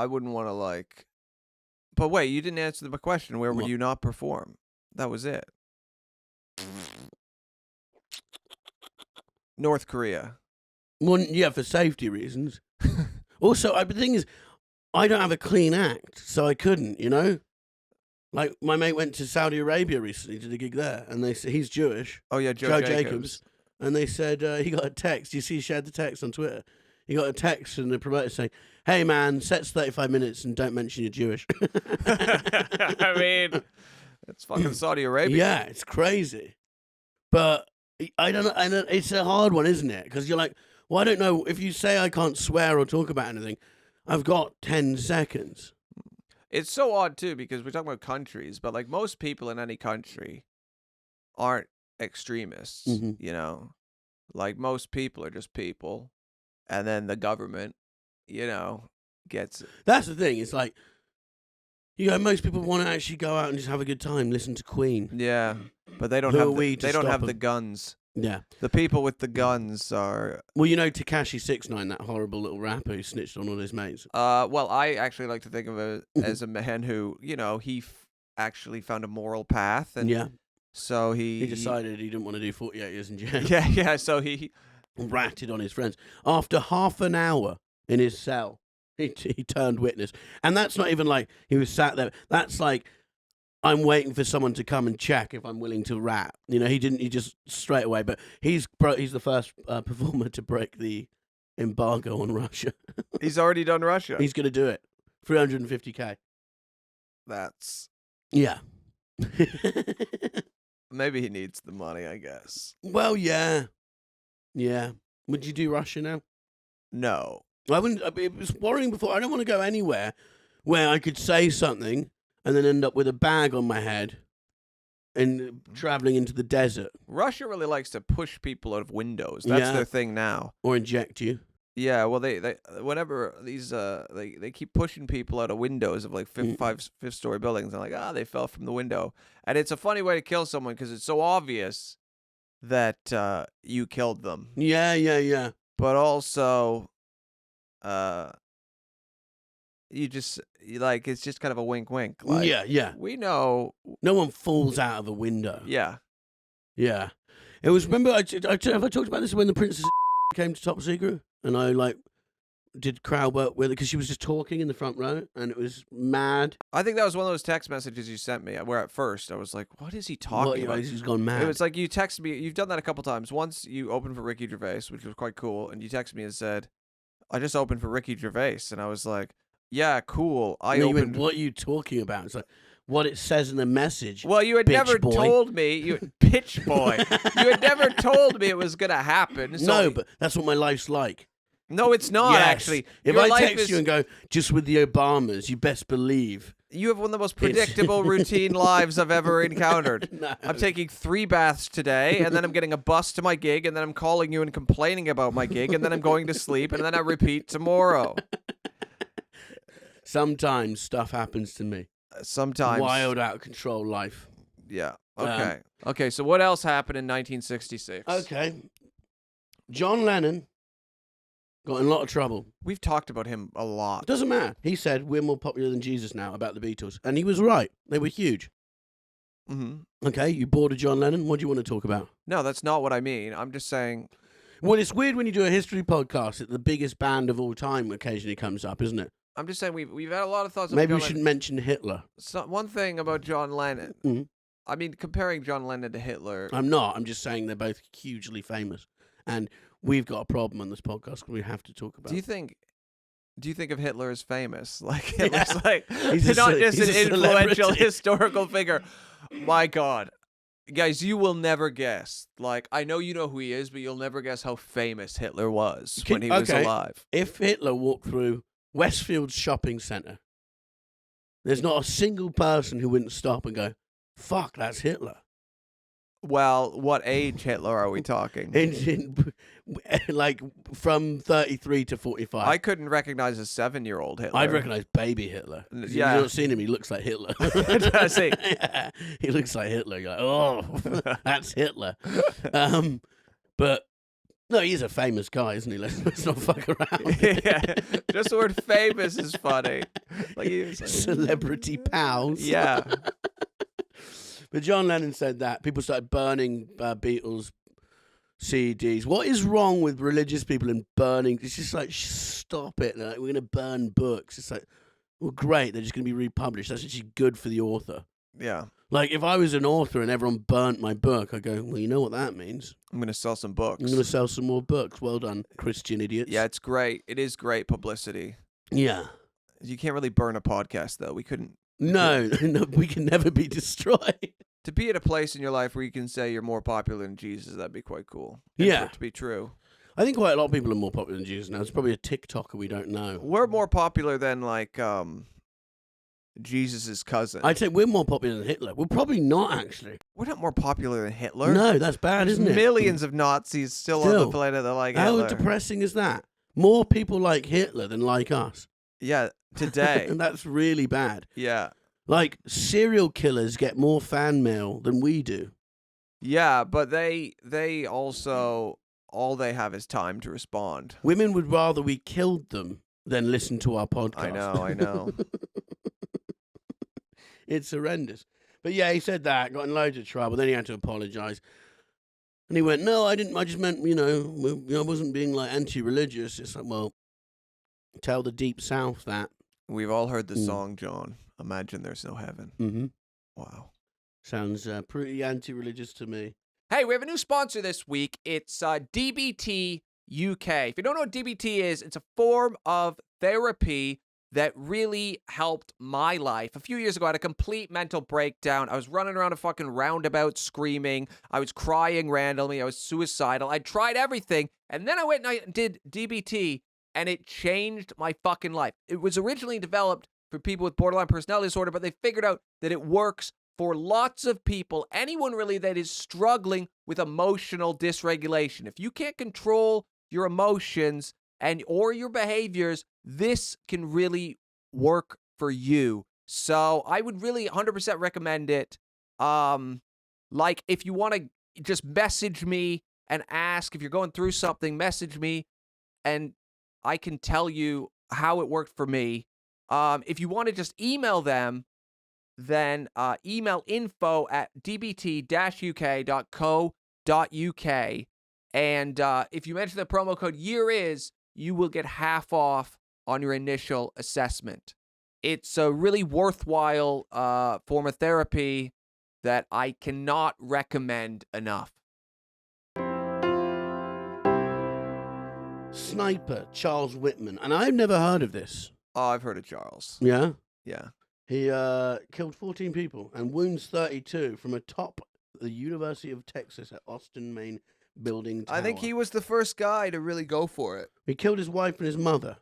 Speaker 4: wouldn't want to like... But wait, you didn't answer the question. Where would you not perform? That was it. North Korea.
Speaker 1: Well, yeah, for safety reasons. Also, the thing is, I don't have a clean act, so I couldn't, Like, my mate went to Saudi Arabia recently, did a gig there, and they said he's Jewish.
Speaker 4: Oh, yeah, Joe Jacobs.
Speaker 1: And they said he got a text. You see, he shared the text on Twitter. He got a text from the promoter saying, hey, man, set's 35 minutes and don't mention you're Jewish.
Speaker 4: I mean, it's fucking Saudi Arabia.
Speaker 1: Yeah, it's crazy. But I don't know. It's a hard one, isn't it? Because you're like, well, I don't know. If you say I can't swear or talk about anything, I've got 10 seconds.
Speaker 4: It's so odd, too, because we're talking about countries, but like most people in any country aren't extremists, Like most people are just people. And then the government, gets it.
Speaker 1: That's the thing. It's like, most people want to actually go out and just have a good time, listen to Queen.
Speaker 4: Yeah, but they don't have the guns.
Speaker 1: Yeah.
Speaker 4: The people with the guns are...
Speaker 1: Well, Tekashi 6ix9ine, that horrible little rapper who snitched on all his mates.
Speaker 4: Well, I actually like to think of it as a man who, he actually found a moral path. And
Speaker 1: yeah.
Speaker 4: So
Speaker 1: he decided he didn't want to do 48 years in jail.
Speaker 4: Yeah, so he...
Speaker 1: ratted on his friends. After half an hour in his cell, he turned witness. And that's not even like he was sat there. That's like, I'm waiting for someone to come and check if I'm willing to rap. He just straight away. But he's the first performer to break the embargo on Russia.
Speaker 4: He's already done Russia.
Speaker 1: He's going to do it. 350K.
Speaker 4: That's...
Speaker 1: Yeah.
Speaker 4: Maybe he needs the money, I guess.
Speaker 1: Well, yeah. Yeah. Would you do Russia now?
Speaker 4: No.
Speaker 1: I wouldn't. It was worrying before. I don't want to go anywhere where I could say something and then end up with a bag on my head and traveling into the desert.
Speaker 4: Russia really likes to push people out of windows. That's their thing now.
Speaker 1: Or inject you.
Speaker 4: Yeah, well, they whenever these they keep pushing people out of windows of like fifth story buildings. They're like, they fell from the window, and it's a funny way to kill someone because it's so obvious that you killed them.
Speaker 1: Yeah.
Speaker 4: But also, it's just kind of a wink. Like,
Speaker 1: yeah.
Speaker 4: We know
Speaker 1: no one falls out of a window.
Speaker 4: Yeah.
Speaker 1: It was. Remember, have I talked about this when the Princess came to Top Secret, and I did crowd work with her because she was just talking in the front row, and it was mad.
Speaker 4: I think that was one of those text messages you sent me where at first I was like, what is he talking about?
Speaker 1: He's gone mad.
Speaker 4: It was like you texted me. You've done that a couple times. Once you opened for Ricky Gervais, which was quite cool, and you texted me and said, I just opened for Ricky Gervais, and I was like, yeah, cool.
Speaker 1: You went, what are you talking about? It's like, what it says in the message.
Speaker 4: Well, you had
Speaker 1: bitch
Speaker 4: never
Speaker 1: boy.
Speaker 4: told me, bitch boy. You had never told me it was gonna happen. So
Speaker 1: No, but that's what my life's like.
Speaker 4: no, it's not
Speaker 1: Yes.
Speaker 4: actually.
Speaker 1: If
Speaker 4: Your
Speaker 1: I
Speaker 4: life
Speaker 1: text
Speaker 4: is,
Speaker 1: you and go, just with the Obamas, you best believe.
Speaker 4: you have one of the most predictable routine lives I've ever encountered.
Speaker 1: No.
Speaker 4: I'm taking 3 baths today, and then I'm getting a bus to my gig, and then I'm calling you and complaining about my gig, and then I'm going to sleep, and then I repeat tomorrow.
Speaker 1: Sometimes stuff happens to me.
Speaker 4: Sometimes.
Speaker 1: Wild, out of control life.
Speaker 4: Yeah. Okay. Okay. So what else happened in 1966?
Speaker 1: Okay. John Lennon got in a lot of trouble.
Speaker 4: We've talked about him a lot.
Speaker 1: Doesn't matter. He said, we're more popular than Jesus now about the Beatles. And he was right. They were huge.
Speaker 4: Mm-hmm.
Speaker 1: Okay, you bored of John Lennon? What do you want to talk about?
Speaker 4: No, that's not what I mean. I'm just saying.
Speaker 1: Well, it's weird when you do a history podcast that the biggest band of all time occasionally comes up, isn't it?
Speaker 4: I'm just saying we've had a lot of thoughts.
Speaker 1: Maybe
Speaker 4: about
Speaker 1: we
Speaker 4: John
Speaker 1: shouldn't mention Hitler.
Speaker 4: Lennon. One thing about John Lennon.
Speaker 1: Mhm.
Speaker 4: I mean, comparing John Lennon to Hitler.
Speaker 1: I'm not. I'm just saying they're both hugely famous. And we've got a problem on this podcast we have to talk about.
Speaker 4: Do you think of Hitler as famous? Like Hitler's like
Speaker 1: He's
Speaker 4: not
Speaker 1: a
Speaker 4: just an
Speaker 1: he's a
Speaker 4: influential
Speaker 1: celebrity.
Speaker 4: historical figure. My God. Guys, you will never guess. Like, I know you know who he is, but you'll never guess how famous Hitler was when he was
Speaker 1: Okay.
Speaker 4: alive.
Speaker 1: If Hitler walked through Westfield's shopping centre, there's not a single person who wouldn't stop and go, fuck, that's Hitler.
Speaker 4: Well, what age Hitler are we talking?
Speaker 1: Like from 33 to 45.
Speaker 4: I couldn't recognize a 7-year-old Hitler.
Speaker 1: I'd recognize baby Hitler.
Speaker 4: Yeah.
Speaker 1: You've not seen him, he looks like Hitler.
Speaker 4: I see.
Speaker 1: Yeah, he looks like Hitler. You're like, oh, that's Hitler. But no, he's a famous guy, isn't he? Let's not fuck around.
Speaker 4: Yeah, just the word famous is funny. Like
Speaker 1: Celebrity pals.
Speaker 4: Yeah.
Speaker 1: But John Lennon said that. People started burning Beatles CDs. What is wrong with religious people and burning? It's just like, stop it. Like, we're going to burn books. It's like, well, great. They're just going to be republished. That's actually good for the author.
Speaker 4: Yeah.
Speaker 1: Like, if I was an author and everyone burnt my book, I go, well, you know what that means.
Speaker 4: I'm going to sell some books.
Speaker 1: I'm going to sell some more books. Well done, Christian idiots.
Speaker 4: Yeah, it's great. It is great publicity.
Speaker 1: Yeah.
Speaker 4: You can't really burn a podcast, though. We couldn't.
Speaker 1: No, we can never be destroyed.
Speaker 4: To be at a place in your life where you can say you're more popular than Jesus, that'd be quite cool. And
Speaker 1: Yeah.
Speaker 4: for it to be true.
Speaker 1: I think quite a lot of people are more popular than Jesus now. It's probably a TikToker we don't know.
Speaker 4: We're more popular than, like, Jesus' cousin.
Speaker 1: I'd say we're more popular than Hitler. We're probably not, actually.
Speaker 4: We're not more popular than Hitler.
Speaker 1: No, that's bad,
Speaker 4: There's
Speaker 1: isn't it?
Speaker 4: millions of Nazis still on the
Speaker 1: Still.
Speaker 4: planet that like
Speaker 1: How
Speaker 4: Hitler.
Speaker 1: depressing is that? More people like Hitler than like us.
Speaker 4: Yeah, today.
Speaker 1: And that's really bad.
Speaker 4: Yeah.
Speaker 1: Like, serial killers get more fan mail than we do.
Speaker 4: Yeah, but they also, all they have is time to respond.
Speaker 1: Women would rather we killed them than listen to our podcast.
Speaker 4: I know.
Speaker 1: It's horrendous. But yeah, he said that, got in loads of trouble. Then he had to apologize. And he went, no, I didn't. I just meant, I wasn't being like anti-religious. It's like, well, tell the Deep South that.
Speaker 4: We've all heard the song, John. Imagine there's no heaven.
Speaker 1: Mm-hmm.
Speaker 4: Wow.
Speaker 1: Sounds pretty anti-religious to me.
Speaker 4: Hey, we have a new sponsor this week. It's DBT UK. If you don't know what DBT is, it's a form of therapy that really helped my life. A few years ago, I had a complete mental breakdown. I was running around a fucking roundabout screaming. I was crying randomly. I was suicidal. I tried everything. And then I went and I did DBT, and it changed my fucking life. It was originally developed for people with borderline personality disorder, but they figured out that it works for lots of people, anyone really that is struggling with emotional dysregulation. If you can't control your emotions or your behaviors, this can really work for you. So I would really 100% recommend it. Like, if you want to just message me and ask, if you're going through something, message me and I can tell you how it worked for me. If you want to just email them, then email info@dbt-uk.co.uk. And if you mention the promo code YEARIS, you will get half off on your initial assessment. It's a really worthwhile form of therapy that I cannot recommend enough.
Speaker 1: Sniper, Charles Whitman. And I've never heard of this.
Speaker 4: Oh, I've heard of Charles.
Speaker 1: Yeah?
Speaker 4: Yeah.
Speaker 1: He killed 14 people and wounds 32 from atop the University of Texas at Austin, Maine building tower.
Speaker 4: I think he was the first guy to really go for it.
Speaker 1: He killed his wife and his mother.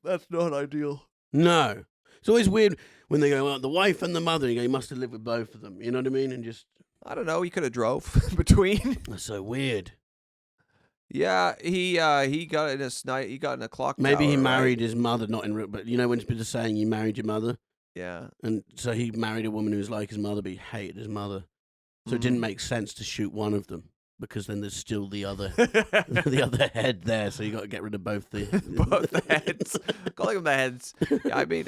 Speaker 4: That's not ideal.
Speaker 1: No. It's always weird when they go, well, the wife and the mother, and you go, he must have lived with both of them. You know what I mean? And just...
Speaker 4: I don't know. He could have drove between.
Speaker 1: That's so weird.
Speaker 4: Yeah, he got in a clock
Speaker 1: Maybe
Speaker 4: tower,
Speaker 1: he married
Speaker 4: right?
Speaker 1: his mother, not in real, but you know when people are saying you married your mother?
Speaker 4: Yeah.
Speaker 1: And so he married a woman who was like his mother, but he hated his mother. So it didn't make sense to shoot one of them, because then there's still the other the other head there, so you got to get rid of both the
Speaker 4: both the heads. Calling them the heads. Yeah, I mean,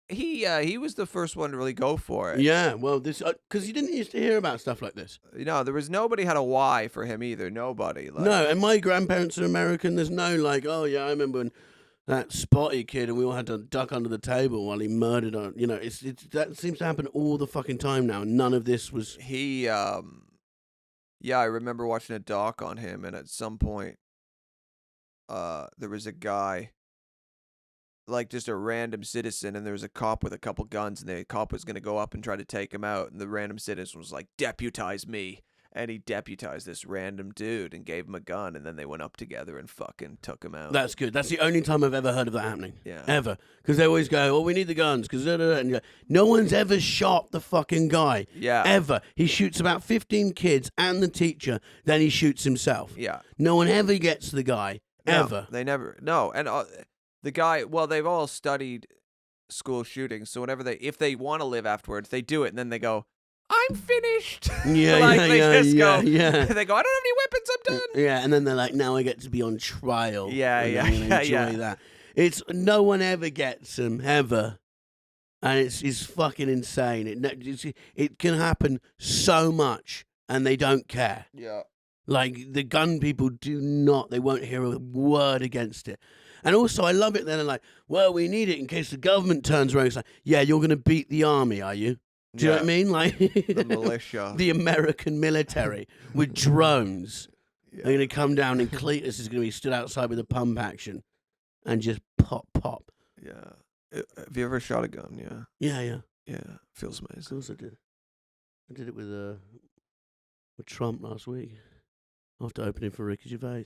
Speaker 4: yeah, he was the first one to really go for it.
Speaker 1: Yeah, well, this because you didn't used to hear about stuff like this.
Speaker 4: No, there was nobody had a why for him either. Nobody. Like,
Speaker 1: No, and my grandparents are American. There's no like, oh yeah, I remember when that Spotty kid and we all had to duck under the table while he murdered our. You know, it's that seems to happen all the fucking time now. And none of this was.
Speaker 4: He yeah, I remember watching a doc on him, and at some point, there was a guy, like just a random citizen, and there was a cop with a couple guns, and the cop was going to go up and try to take him out, and the random citizen was like, deputize me. And he deputized this random dude and gave him a gun, and then they went up together and fucking took him out.
Speaker 1: That's good. That's the only time I've ever heard of that happening.
Speaker 4: Yeah.
Speaker 1: Ever. Because they always go, oh, we need the guns. Because and you go, no one's ever shot the fucking guy.
Speaker 4: Yeah.
Speaker 1: Ever. He shoots about 15 kids and the teacher, then he shoots himself.
Speaker 4: Yeah.
Speaker 1: No one ever gets the guy.
Speaker 4: No,
Speaker 1: Ever.
Speaker 4: they never. No, and the guy. Well, they've all studied school shootings, so if they want to live afterwards, they do it, and then they go, I'm finished.
Speaker 1: Yeah,
Speaker 4: like,
Speaker 1: yeah,
Speaker 4: they
Speaker 1: yeah,
Speaker 4: just
Speaker 1: yeah,
Speaker 4: go,
Speaker 1: yeah.
Speaker 4: They go, I don't have any weapons, I'm done.
Speaker 1: Yeah, and then they're like, now I get to be on trial.
Speaker 4: Yeah,
Speaker 1: and
Speaker 4: yeah,
Speaker 1: I'm gonna
Speaker 4: yeah,
Speaker 1: enjoy
Speaker 4: yeah.
Speaker 1: that. It's no one ever gets them ever, and it's fucking insane. It can happen so much, and they don't care.
Speaker 4: Yeah.
Speaker 1: Like the gun people do not. They won't hear a word against it. And also, I love it. Then they're like, well, we need it in case the government turns around. It's like, yeah, you're gonna beat the army, are you? Do you know what I mean? Like
Speaker 4: The militia.
Speaker 1: the American military with drones.
Speaker 4: Yeah.
Speaker 1: They're going to come down and Cletus is going to be stood outside with a pump action and just pop.
Speaker 4: Yeah. Have you ever shot a gun? Yeah.
Speaker 1: Yeah.
Speaker 4: Yeah. Feels
Speaker 1: Of
Speaker 4: amazing.
Speaker 1: course I did. I did it with Trump last week after opening for Ricky Gervais.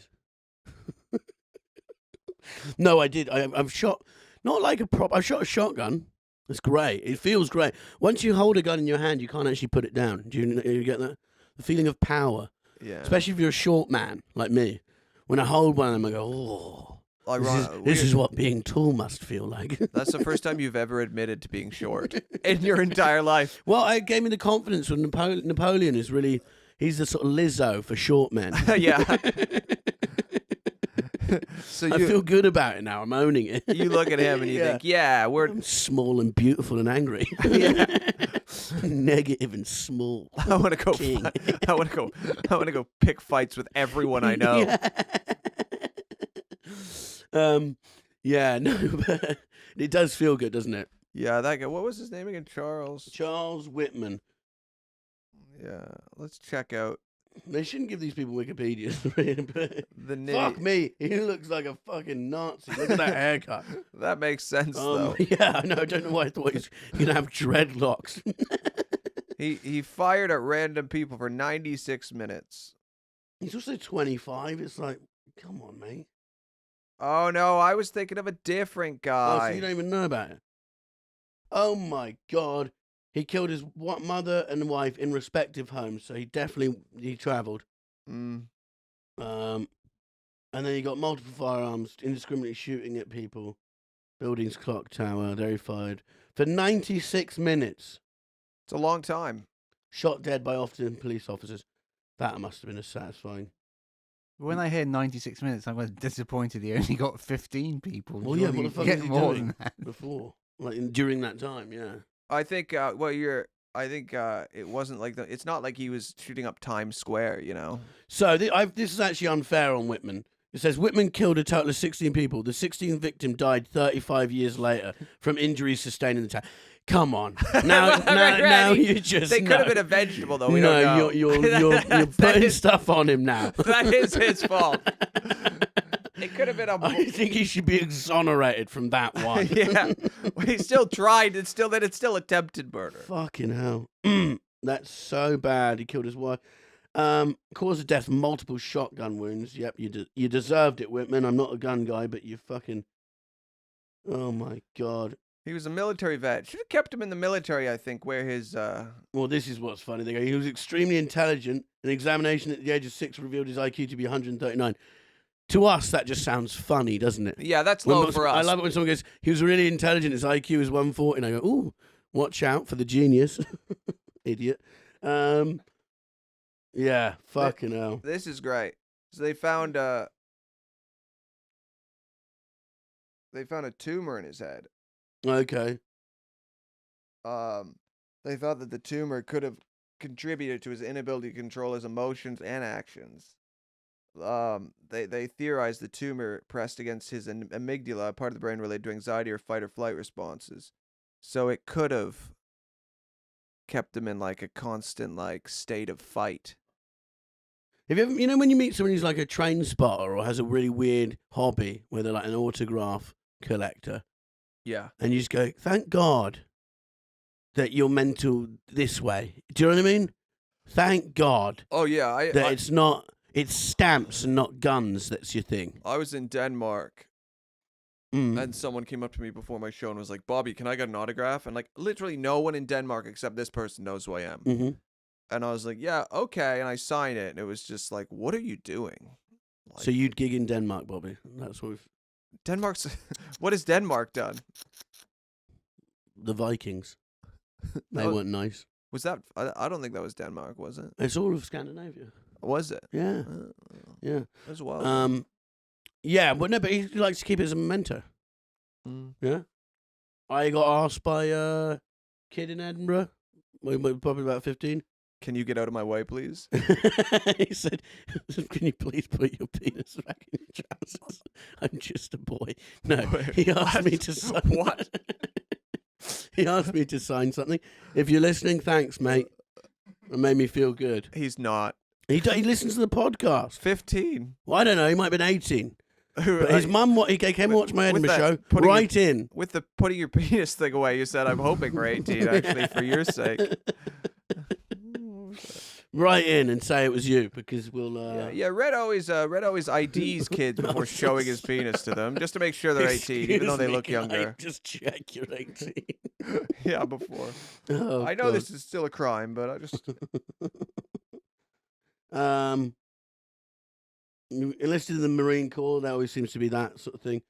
Speaker 1: No, I did. I've shot, not like a prop, I've shot a shotgun. It's great. It feels great. Once you hold a gun in your hand, you can't actually put it down. Do you get that? The feeling of power.
Speaker 4: Yeah.
Speaker 1: Especially if you're a short man like me. When I hold one of them, I go, oh, this is what being tall must feel like.
Speaker 4: That's the first time you've ever admitted to being short in your entire life.
Speaker 1: Well, it gave me the confidence when Napoleon is really, he's the sort of Lizzo for short men.
Speaker 4: Yeah. So
Speaker 1: I feel good about it now. I'm owning it.
Speaker 4: You look at him and you think, yeah,
Speaker 1: I'm small and beautiful and angry. Negative and small.
Speaker 4: I want to go.
Speaker 1: King.
Speaker 4: I want to go pick fights with everyone I know.
Speaker 1: Yeah, no, but it does feel good, doesn't it?
Speaker 4: Yeah, that guy. What was his name again?
Speaker 1: Charles Whitman.
Speaker 4: Yeah, let's check out
Speaker 1: They shouldn't give these people Wikipedia.
Speaker 4: the name.
Speaker 1: Fuck me, he looks like a fucking Nazi. Look at that haircut.
Speaker 4: That makes sense though.
Speaker 1: Yeah, I know. I don't know why I thought he's gonna have dreadlocks.
Speaker 4: He fired at random people for 96 minutes.
Speaker 1: He's also 25. It's like, come on, mate.
Speaker 4: Oh no, I was thinking of a different
Speaker 1: Oh,
Speaker 4: guy.
Speaker 1: so you don't even know about it? Oh my God. He killed his mother and wife in respective homes, so he travelled.
Speaker 4: Mm.
Speaker 1: And then he got multiple firearms, indiscriminately shooting at people. Buildings, clock tower, there he fired. For 96 minutes.
Speaker 4: It's a long time.
Speaker 1: Shot dead by Austin police officers. That must have been a satisfying.
Speaker 2: When I hear 96 minutes, I'm disappointed he only got 15 people.
Speaker 1: Well, yeah,
Speaker 2: Surely
Speaker 1: what the fuck
Speaker 2: you
Speaker 1: was
Speaker 2: get
Speaker 1: he
Speaker 2: more
Speaker 1: doing
Speaker 2: than that.
Speaker 1: before? Like, during that time, yeah.
Speaker 4: I think. It wasn't like it's not like he was shooting up Times Square, you know.
Speaker 1: So this is actually unfair on Whitman. It says Whitman killed a total of 16 people. The 16th victim died 35 years later from injuries sustained in the town. Come on, now you just
Speaker 4: They could have been a vegetable though. We
Speaker 1: no,
Speaker 4: don't know.
Speaker 1: you're putting stuff on him now.
Speaker 4: That is his fault. It could have been a.
Speaker 1: I think he should be exonerated from that one.
Speaker 4: Yeah, well, he still tried. It's still attempted murder.
Speaker 1: Fucking hell. That's so bad. He killed his wife. Cause of death, multiple shotgun wounds. Yep, you deserved it, Whitman. I'm not a gun guy, but you fucking... Oh, my God.
Speaker 4: He was a military vet. Should have kept him in the military, I think, where his...
Speaker 1: Well, this is what's funny. They go, he was extremely intelligent. An examination at the age of 6 revealed his IQ to be 139. To us, that just sounds funny, doesn't it?
Speaker 4: Yeah, that's low for us.
Speaker 1: I love it when someone goes, he was really intelligent, his IQ is 140. And I go, ooh, watch out for the genius. Idiot. Yeah, fucking hell.
Speaker 4: This is great. So they found a tumor in his head.
Speaker 1: Okay.
Speaker 4: They thought that the tumor could have contributed to his inability to control his emotions and actions. They theorized the tumor pressed against his amygdala, a part of the brain related to anxiety or fight or flight responses. So it could have kept him in like a constant like state of fight.
Speaker 1: Have you ever, you know, when you meet someone who's like a train spotter or has a really weird hobby where they're like an autograph collector,
Speaker 4: Yeah.
Speaker 1: and you just go, thank God that you're mental this way. Do you know what I mean? Thank God
Speaker 4: Oh yeah,
Speaker 1: that it's stamps and not guns that's your thing.
Speaker 4: I was in Denmark and someone came up to me before my show and was like, "Bobby, can I get an autograph?" And like literally no one in Denmark except this person knows who I am.
Speaker 1: Mm-hmm.
Speaker 4: And I was like, "Yeah, okay." And I signed it and it was just like, "What are you doing?" Like,
Speaker 1: So you'd gig in Denmark, Bobby. That's what
Speaker 4: Denmark's what has Denmark done?
Speaker 1: the Vikings. They
Speaker 4: Oh.
Speaker 1: weren't nice.
Speaker 4: Was that I don't think that was Denmark, was it?
Speaker 1: It's all of Scandinavia.
Speaker 4: Was it?
Speaker 1: Yeah, yeah.
Speaker 4: As well.
Speaker 1: Yeah, but no, but he likes to keep it as a memento.
Speaker 4: Mm.
Speaker 1: Yeah. I got asked by a kid in Edinburgh, probably about 15.
Speaker 4: Can you get out of my way, please?
Speaker 1: He said, "Can you please put your penis back in your trousers? I'm just a boy." No, he asked me to sign.
Speaker 4: What?
Speaker 1: He asked me to sign something. If you're listening, thanks, mate. It made me feel good.
Speaker 4: He's not.
Speaker 1: He listens to the podcast.
Speaker 4: 15.
Speaker 1: Well, I don't know. He might have been 18. But his mum, he came and watched my
Speaker 4: with
Speaker 1: Edinburgh show.
Speaker 4: that, putting
Speaker 1: Right in.
Speaker 4: With the putting your penis thing away, you said, "I'm hoping for 18, actually, for your sake."
Speaker 1: Right in and say it was you, because we'll...
Speaker 4: Yeah, Red always IDs kids before showing his penis to them, just to make sure they're 18, even though they look
Speaker 1: Excuse me, can I
Speaker 4: younger.
Speaker 1: just check you're 18.
Speaker 4: Yeah, before.
Speaker 1: Oh,
Speaker 4: I know
Speaker 1: God.
Speaker 4: this is still a crime, but I just...
Speaker 1: Enlisted in the Marine Corps, that always seems to be that sort of thing.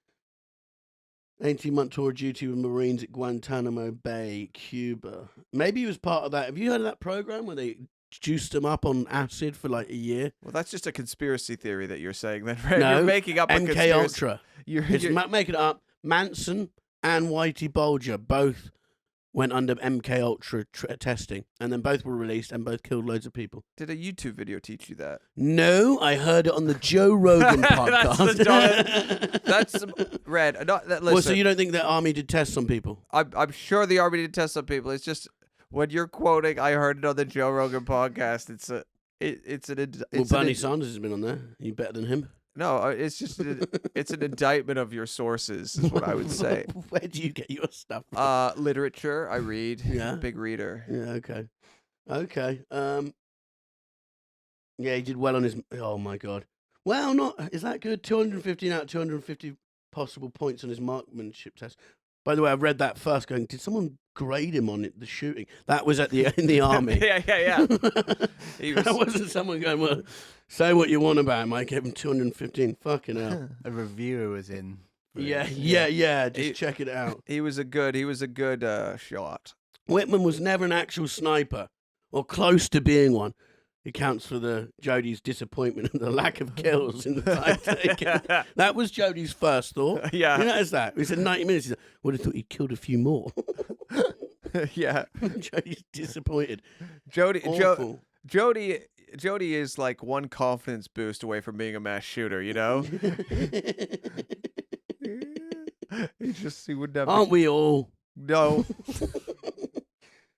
Speaker 1: 18-month tour of duty with Marines at Guantanamo Bay, Cuba. Maybe he was part of that. Have you heard of that program where they juiced him up on acid for like a year?
Speaker 4: Well, that's just a conspiracy theory that you're saying then, right?
Speaker 1: No,
Speaker 4: You're making up a
Speaker 1: MK
Speaker 4: conspiracy.
Speaker 1: Ultra.
Speaker 4: You're
Speaker 1: Making it up. Manson and Whitey Bulger both went under MK Ultra testing, and then both were released and both killed loads of people.
Speaker 4: Did a YouTube video teach you that?
Speaker 1: No, I heard it on the Joe Rogan podcast.
Speaker 4: That's Red. Listen,
Speaker 1: Well, so you don't think the army did tests on people?
Speaker 4: I'm sure the army did test on people. It's just when you're quoting, I heard it on the Joe Rogan podcast.
Speaker 1: Well, Bernie Sanders has been on there. Are you better than him?
Speaker 4: No, it's just it's an indictment of your sources, is what I would say.
Speaker 1: Where do you get your stuff from?
Speaker 4: Literature, I read.
Speaker 1: Yeah.
Speaker 4: Big reader.
Speaker 1: Yeah, okay. Yeah, he did well on his... Oh, my God. Well, is that good? 215 out of 250 possible points on his marksmanship test. By the way, I've read that first going, did someone grade him on the shooting? That was in the army.
Speaker 4: Yeah.
Speaker 1: That wasn't someone going, well, say what you want about him. I gave him 215. Fucking hell.
Speaker 2: A reviewer was in.
Speaker 1: Yeah. Just check it out.
Speaker 4: He was a good shot.
Speaker 1: Whitman was never an actual sniper or close to being one. It counts for Jody's disappointment and the lack of kills in the time taken. That was Jody's first thought.
Speaker 4: Yeah.
Speaker 1: You notice that? He said 90 minutes. He said, would have thought he'd killed a few more.
Speaker 4: Yeah.
Speaker 1: Jody's disappointed.
Speaker 4: Jody
Speaker 1: Awful.
Speaker 4: is like one confidence boost away from being a mass shooter, you know? He would never.
Speaker 1: Aren't we all?
Speaker 4: No.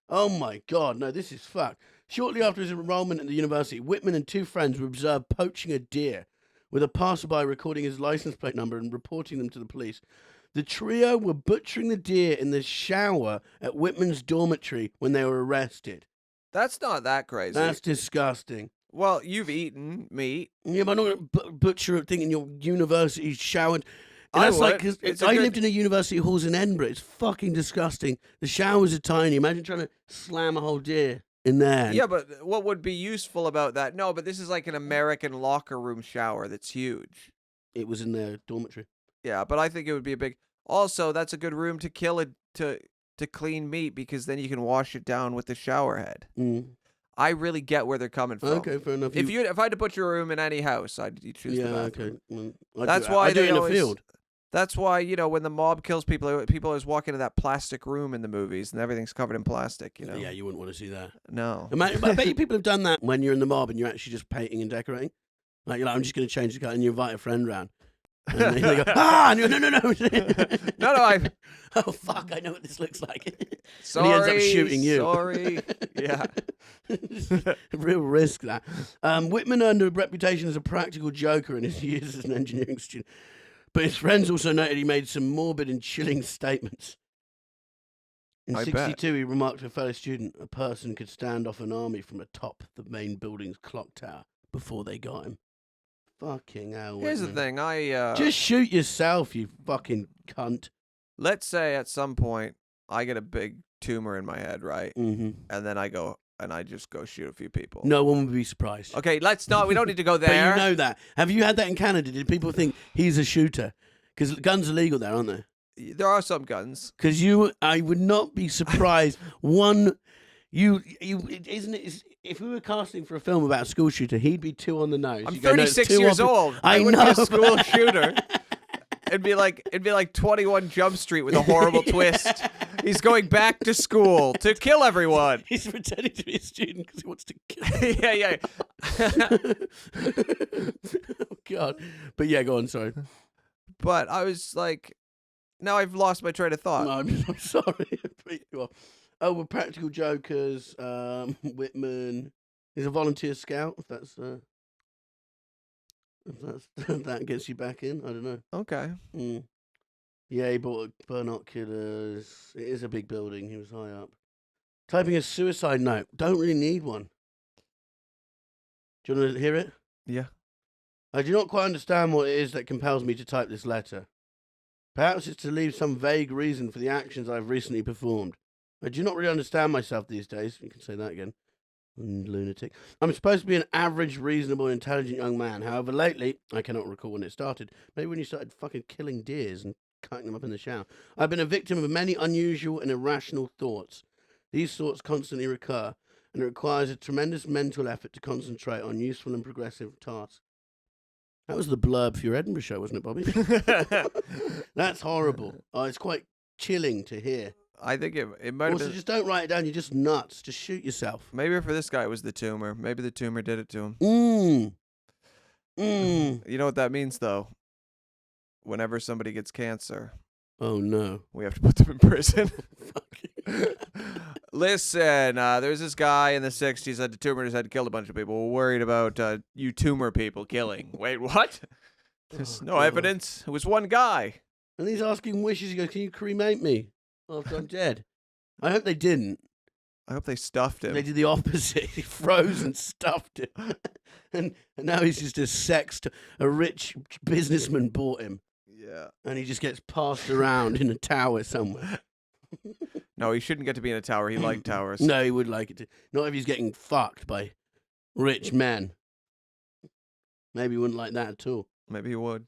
Speaker 1: Oh my God, no, this is fucked. Shortly after his enrollment at the university, Whitman and two friends were observed poaching a deer with a passerby recording his license plate number and reporting them to the police. The trio were butchering the deer in the shower at Whitman's dormitory when they were arrested.
Speaker 4: That's not that crazy.
Speaker 1: That's disgusting.
Speaker 4: Well, you've eaten meat.
Speaker 1: Yeah, but I'm not going to butcher a thing in your university showered. And
Speaker 4: I
Speaker 1: that's like,
Speaker 4: would.
Speaker 1: 'cause I lived in a university halls in Edinburgh. It's fucking disgusting. The showers are tiny. Imagine trying to slam a whole deer in there.
Speaker 4: Yeah, but what would be useful about that? No, but this is like an American locker room shower that's huge.
Speaker 1: It was in their dormitory.
Speaker 4: Yeah, but I think it would be a big. Also, that's a good room to kill it to clean meat because then you can wash it down with the shower head.
Speaker 1: Mm.
Speaker 4: I really get where they're coming from.
Speaker 1: Okay, fair enough.
Speaker 4: If I had to put your room in any house, I'd choose the
Speaker 1: Yeah,
Speaker 4: bathroom.
Speaker 1: okay.
Speaker 4: That's why
Speaker 1: I do
Speaker 4: they
Speaker 1: it in a
Speaker 4: always-
Speaker 1: field.
Speaker 4: That's why, when the mob kills people, people always walk into that plastic room in the movies and everything's covered in plastic,
Speaker 1: Yeah, you wouldn't want to see that.
Speaker 4: No.
Speaker 1: I bet you people have done that when you're in the mob and you're actually just painting and decorating. Like, you're like, I'm just going to change the colour, and you invite a friend round. And they go, and you're, no.
Speaker 4: No,
Speaker 1: Oh, fuck, I know what this looks like.
Speaker 4: sorry.
Speaker 1: And he ends up shooting you.
Speaker 4: Sorry. Yeah.
Speaker 1: Real risk, that. Whitman earned a reputation as a practical joker in his years as an engineering student. But his friends also noted he made some morbid and chilling statements. In
Speaker 4: I
Speaker 1: 62, he remarked to a fellow student, a person could stand off an army from atop the main building's clock tower before they got him. Fucking hell,
Speaker 4: Here's the
Speaker 1: Whitman.
Speaker 4: thing.
Speaker 1: Just shoot yourself, you fucking cunt.
Speaker 4: Let's say at some point I get a big tumor in my head, right?
Speaker 1: Mm-hmm.
Speaker 4: And then I just go shoot a few people.
Speaker 1: No one would be surprised.
Speaker 4: Okay, let's not. We don't need to go
Speaker 1: But
Speaker 4: there.
Speaker 1: you know that. Have you had that in Canada? Did people think he's a shooter? Because guns are legal there, aren't they?
Speaker 4: There are some guns.
Speaker 1: Because I would not be surprised. Isn't it? If we were casting for a film about a school shooter, he'd be 2 on the nose.
Speaker 4: I'm
Speaker 1: You go, no, it's
Speaker 4: 36
Speaker 1: too
Speaker 4: years
Speaker 1: obvious.
Speaker 4: old.
Speaker 1: I
Speaker 4: wouldn't be
Speaker 1: know.
Speaker 4: a school shooter. It'd be like 21 Jump Street with a horrible twist. He's going back to school to kill everyone.
Speaker 1: He's pretending to be a student because he wants to kill.
Speaker 4: Yeah.
Speaker 1: Oh God! But yeah, go on. Sorry.
Speaker 4: But I was like, now I've lost my train of thought.
Speaker 1: No, I'm sorry. Oh, we're practical jokers. Whitman. He's a volunteer scout. If that gets you back in, I don't know.
Speaker 4: Okay.
Speaker 1: Mm. Yeah, he bought binoculars. It is a big building. He was high up. Typing a suicide note. Don't really need one. Do you want to hear it?
Speaker 4: Yeah.
Speaker 1: I do not quite understand what it is that compels me to type this letter. Perhaps it's to leave some vague reason for the actions I have recently performed. I do not really understand myself these days. You can say that again. Lunatic. I'm supposed to be an average, reasonable, intelligent young man. However, lately, I cannot recall when it started, maybe when you started fucking killing deers and cutting them up in the shower, I've been a victim of many unusual and irrational thoughts. These thoughts constantly recur, and it requires a tremendous mental effort to concentrate on useful and progressive tasks. That was the blurb for your Edinburgh show, wasn't it, Bobby? That's horrible. Oh, it's quite chilling to hear.
Speaker 4: I think it might have
Speaker 1: Also,
Speaker 4: been.
Speaker 1: just don't write it down. You're just nuts. Just shoot yourself.
Speaker 4: Maybe for this guy it was the tumor. Maybe the tumor did it to him. You know what that means, though? Whenever somebody gets cancer,
Speaker 1: Oh, no.
Speaker 4: we have to put them in prison. Listen, there's this guy in the 60s had a tumor in his head, killed a bunch of people. We're worried about you tumor people killing. Wait, what? There's no
Speaker 1: God.
Speaker 4: evidence. It was one guy.
Speaker 1: And he's asking wishes. He goes, can you cremate me after I'm dead? I hope they didn't.
Speaker 4: I hope they stuffed him.
Speaker 1: They did the opposite. He froze and stuffed him. and now he's just a rich businessman bought him.
Speaker 4: Yeah.
Speaker 1: And he just gets passed around in a tower somewhere.
Speaker 4: No, he shouldn't get to be in a tower. He liked towers.
Speaker 1: No, he would like it to. Not if he's getting fucked by rich men. Maybe he wouldn't like that at all.
Speaker 4: Maybe he would.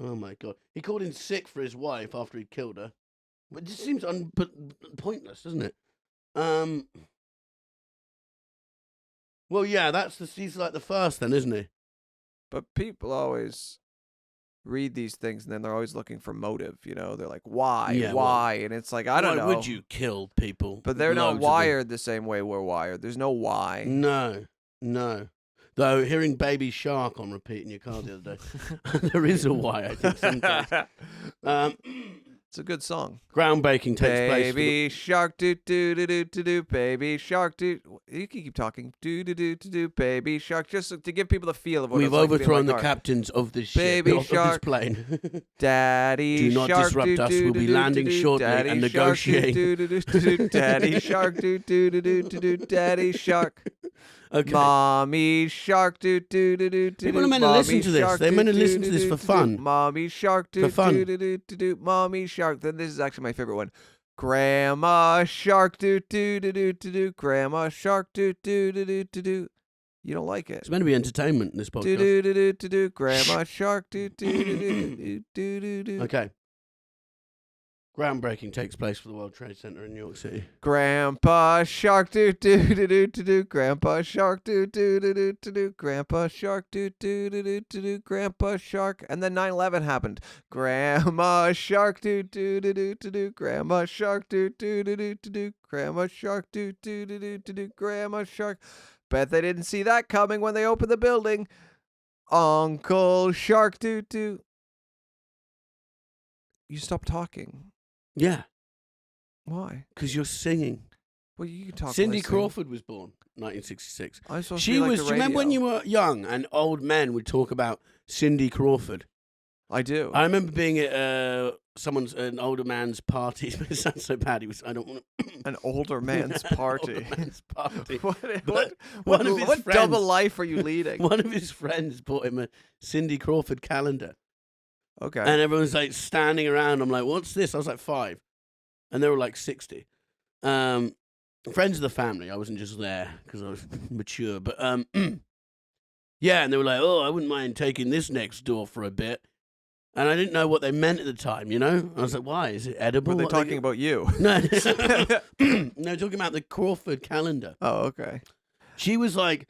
Speaker 1: Oh my God. He called in sick for his wife after he'd killed her. But it just seems pointless, doesn't it? Well, yeah, he's like the first then, isn't he?
Speaker 4: But people always read these things and then they're always looking for motive, They're like, why?
Speaker 1: Yeah,
Speaker 4: Why? And it's like, I don't know.
Speaker 1: Why would you kill people?
Speaker 4: But they're not
Speaker 1: Loads of them.
Speaker 4: wired the same way we're wired. There's no why.
Speaker 1: No. Though hearing Baby Shark on repeat in your car the other day, there is a why, I think, sometimes.
Speaker 4: It's a good song.
Speaker 1: Groundbreaking takes place.
Speaker 4: Baby shark do do do do do do. Baby shark do. You can keep talking. Do do do do do. Baby shark. Just to give people the feel of what
Speaker 1: We've
Speaker 4: it's like to be in
Speaker 1: overthrown
Speaker 4: my
Speaker 1: the
Speaker 4: car.
Speaker 1: captains of this
Speaker 4: Baby
Speaker 1: ship, of this
Speaker 4: shark.
Speaker 1: plane.
Speaker 4: Daddy
Speaker 1: Do not
Speaker 4: shark
Speaker 1: disrupt
Speaker 4: do,
Speaker 1: us.
Speaker 4: do,
Speaker 1: We'll
Speaker 4: do,
Speaker 1: be
Speaker 4: do,
Speaker 1: landing
Speaker 4: do, do.
Speaker 1: shortly
Speaker 4: Daddy
Speaker 1: and
Speaker 4: shark
Speaker 1: negotiating.
Speaker 4: do, do, do, do, do, do. Daddy shark do do do do do do. Daddy shark.
Speaker 1: Okay.
Speaker 4: Mommy shark do do do do do.
Speaker 1: People are meant to listen to this. They're meant to listen to this for fun.
Speaker 4: Mommy shark do
Speaker 1: For fun.
Speaker 4: do do do do. Mommy shark. Then this is actually my favorite one. Grandma shark do do do do do do. Grandma shark do do do do do do. You don't like it?
Speaker 1: It's meant to be entertainment, this
Speaker 4: Do
Speaker 1: podcast.
Speaker 4: do do do do do. Grandma shark do do do do do do do.
Speaker 1: Okay. Groundbreaking takes place for the World Trade Center in New York City.
Speaker 4: Grandpa shark do do do do do do. Grandpa shark do do do do do do. Grandpa shark do do do do do do. Grandpa shark. And then 9/11 happened. Grandma shark do do do do do do. Grandma shark do do do do do do. Grandma shark do do do do do do. Grandma shark. Bet they didn't see that coming when they opened the building. Uncle shark do do. You stop talking.
Speaker 1: Yeah,
Speaker 4: Why?
Speaker 1: because you're singing.
Speaker 4: Well, you can talk.
Speaker 1: Cindy
Speaker 4: when I sing.
Speaker 1: Crawford was born 1966.
Speaker 4: I'm supposed to
Speaker 1: She
Speaker 4: be like
Speaker 1: was.
Speaker 4: the
Speaker 1: Do you remember when
Speaker 4: radio.
Speaker 1: you were young and old men would talk about Cindy Crawford?
Speaker 4: I do.
Speaker 1: I remember being at an older man's party. It sounds so bad. I don't want to.
Speaker 4: An older man's party.
Speaker 1: Older man's party.
Speaker 4: what
Speaker 1: one of his
Speaker 4: what
Speaker 1: friends-
Speaker 4: double life are you leading?
Speaker 1: One of his friends bought him a Cindy Crawford calendar.
Speaker 4: Okay.
Speaker 1: And everyone's like standing around. I'm like, what's this? I was like 5. And they were like 60. Friends of the family. I wasn't just there because I was mature. But yeah, and they were like, oh, I wouldn't mind taking this next door for a bit. And I didn't know what they meant at the time, you know? I was like, why? Is it edible?
Speaker 4: Were they
Speaker 1: What
Speaker 4: talking about you?
Speaker 1: No, no, talking about the Crawford calendar.
Speaker 4: Oh, okay.
Speaker 1: She was like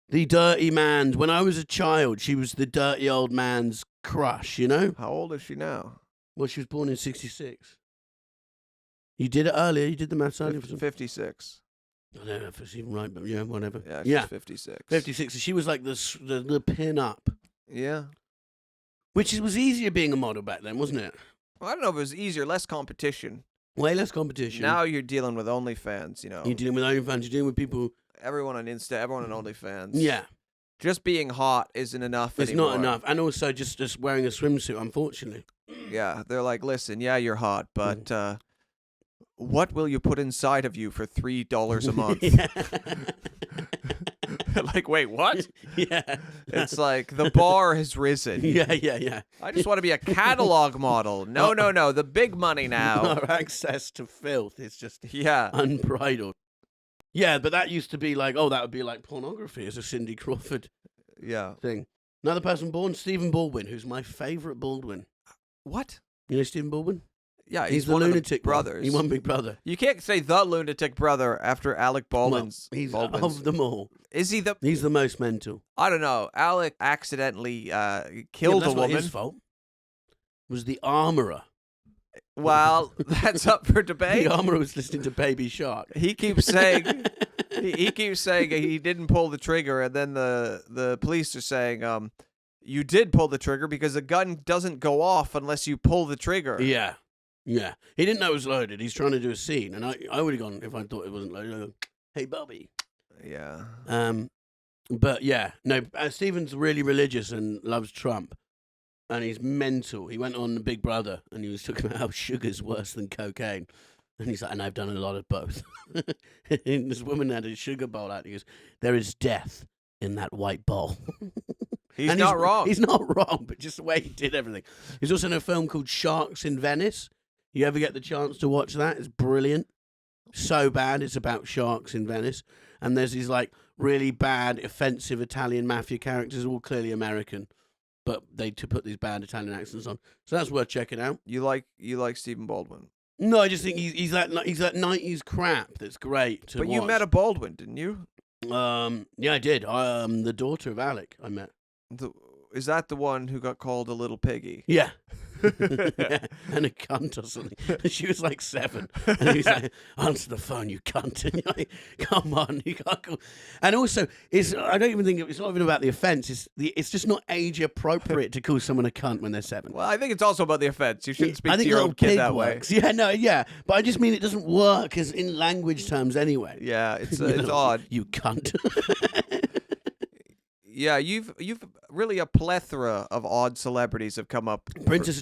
Speaker 1: the dirty man's. When I was a child, she was the dirty old man's crush, you know?
Speaker 4: How old is she now?
Speaker 1: Well, she was born in 66. You did it earlier. You did the maths earlier.
Speaker 4: 56.
Speaker 1: I don't know if it's even right, but yeah, whatever.
Speaker 4: Yeah, she's 56.
Speaker 1: 56. She was like the pin up,
Speaker 4: Yeah.
Speaker 1: which was easier being a model back then, wasn't it?
Speaker 4: Well, I don't know if it was easier, less competition.
Speaker 1: Way less competition.
Speaker 4: Now you're dealing with OnlyFans, you know.
Speaker 1: You're dealing with OnlyFans. You're dealing with people.
Speaker 4: Everyone on Insta, everyone on OnlyFans.
Speaker 1: Yeah,
Speaker 4: Just being hot isn't enough
Speaker 1: it's
Speaker 4: anymore.
Speaker 1: not enough. And also just wearing a swimsuit, unfortunately.
Speaker 4: Yeah, they're like, listen, yeah, you're hot, but what will you put inside of you for $3 a month? Like, wait, what?
Speaker 1: Yeah.
Speaker 4: It's like the bar has risen.
Speaker 1: Yeah.
Speaker 4: I just want to be a catalog model. No, the big money now.
Speaker 1: Our access to filth is just
Speaker 4: Yeah.
Speaker 1: unbridled. Yeah, but that used to be like, oh, that would be like pornography as a Cindy Crawford
Speaker 4: Yeah.
Speaker 1: thing. Another person born, Stephen Baldwin, who's my favourite Baldwin.
Speaker 4: What?
Speaker 1: You know Stephen Baldwin?
Speaker 4: Yeah,
Speaker 1: He's the
Speaker 4: one
Speaker 1: lunatic
Speaker 4: of the brothers.
Speaker 1: He won Big Brother.
Speaker 4: You can't say the lunatic brother after Alec Baldwin's.
Speaker 1: Well, he's
Speaker 4: Baldwin's.
Speaker 1: of them all.
Speaker 4: Is he the?
Speaker 1: He's the most mental.
Speaker 4: I don't know. Alec accidentally killed
Speaker 1: Yeah, that's
Speaker 4: a
Speaker 1: not
Speaker 4: woman.
Speaker 1: his fault. It was the armourer.
Speaker 4: Well, that's up for debate.
Speaker 1: The armourer was listening to Baby Shark.
Speaker 4: He keeps saying he keeps saying he didn't pull the trigger, and then the police are saying you did pull the trigger because a gun doesn't go off unless you pull the trigger.
Speaker 1: Yeah. He didn't know it was loaded. He's trying to do a scene, and I would have gone if I thought it wasn't loaded. I'd go, hey, Bobby.
Speaker 4: Yeah.
Speaker 1: But yeah, no. Stephen's really religious and loves Trump, and he's mental. He went on Big Brother, and he was talking about how sugar's worse than cocaine, and he's like, and I've done a lot of both. And this woman had a sugar bowl out. And he goes, there is death in that white bowl.
Speaker 4: He's
Speaker 1: And
Speaker 4: not wrong.
Speaker 1: He's not wrong, but just the way he did everything. He's also in a film called Sharks in Venice. You ever get the chance to watch that? It's brilliant. So bad. It's about sharks in Venice. And there's these like really bad, offensive Italian mafia characters, all clearly American, but they to put these bad Italian accents on. So that's worth checking out.
Speaker 4: You like Stephen Baldwin.
Speaker 1: No, I just think he's that 90s crap that's great to
Speaker 4: But
Speaker 1: watch.
Speaker 4: you met a Baldwin, didn't you?
Speaker 1: Yeah, I did. The daughter of Alec I met.
Speaker 4: Is that the one who got called a little piggy?
Speaker 1: Yeah. Yeah, and a cunt or something. She was like 7, and he was like, "Answer the phone, you cunt!" And you're like, "Come on, you can't call." And also, I don't even think it's not even about the offence. It's just not age appropriate to call someone a cunt when they're 7.
Speaker 4: Well, I think it's also about the offense. You shouldn't speak
Speaker 1: I
Speaker 4: to
Speaker 1: think
Speaker 4: your
Speaker 1: little
Speaker 4: own kid
Speaker 1: pig
Speaker 4: that
Speaker 1: works.
Speaker 4: way.
Speaker 1: Yeah, no, yeah, but I just mean it doesn't work as in language terms anyway.
Speaker 4: Yeah, it's
Speaker 1: You
Speaker 4: it's
Speaker 1: know,
Speaker 4: odd.
Speaker 1: You cunt.
Speaker 4: Yeah, you've really a plethora of odd celebrities have come up.
Speaker 1: Princess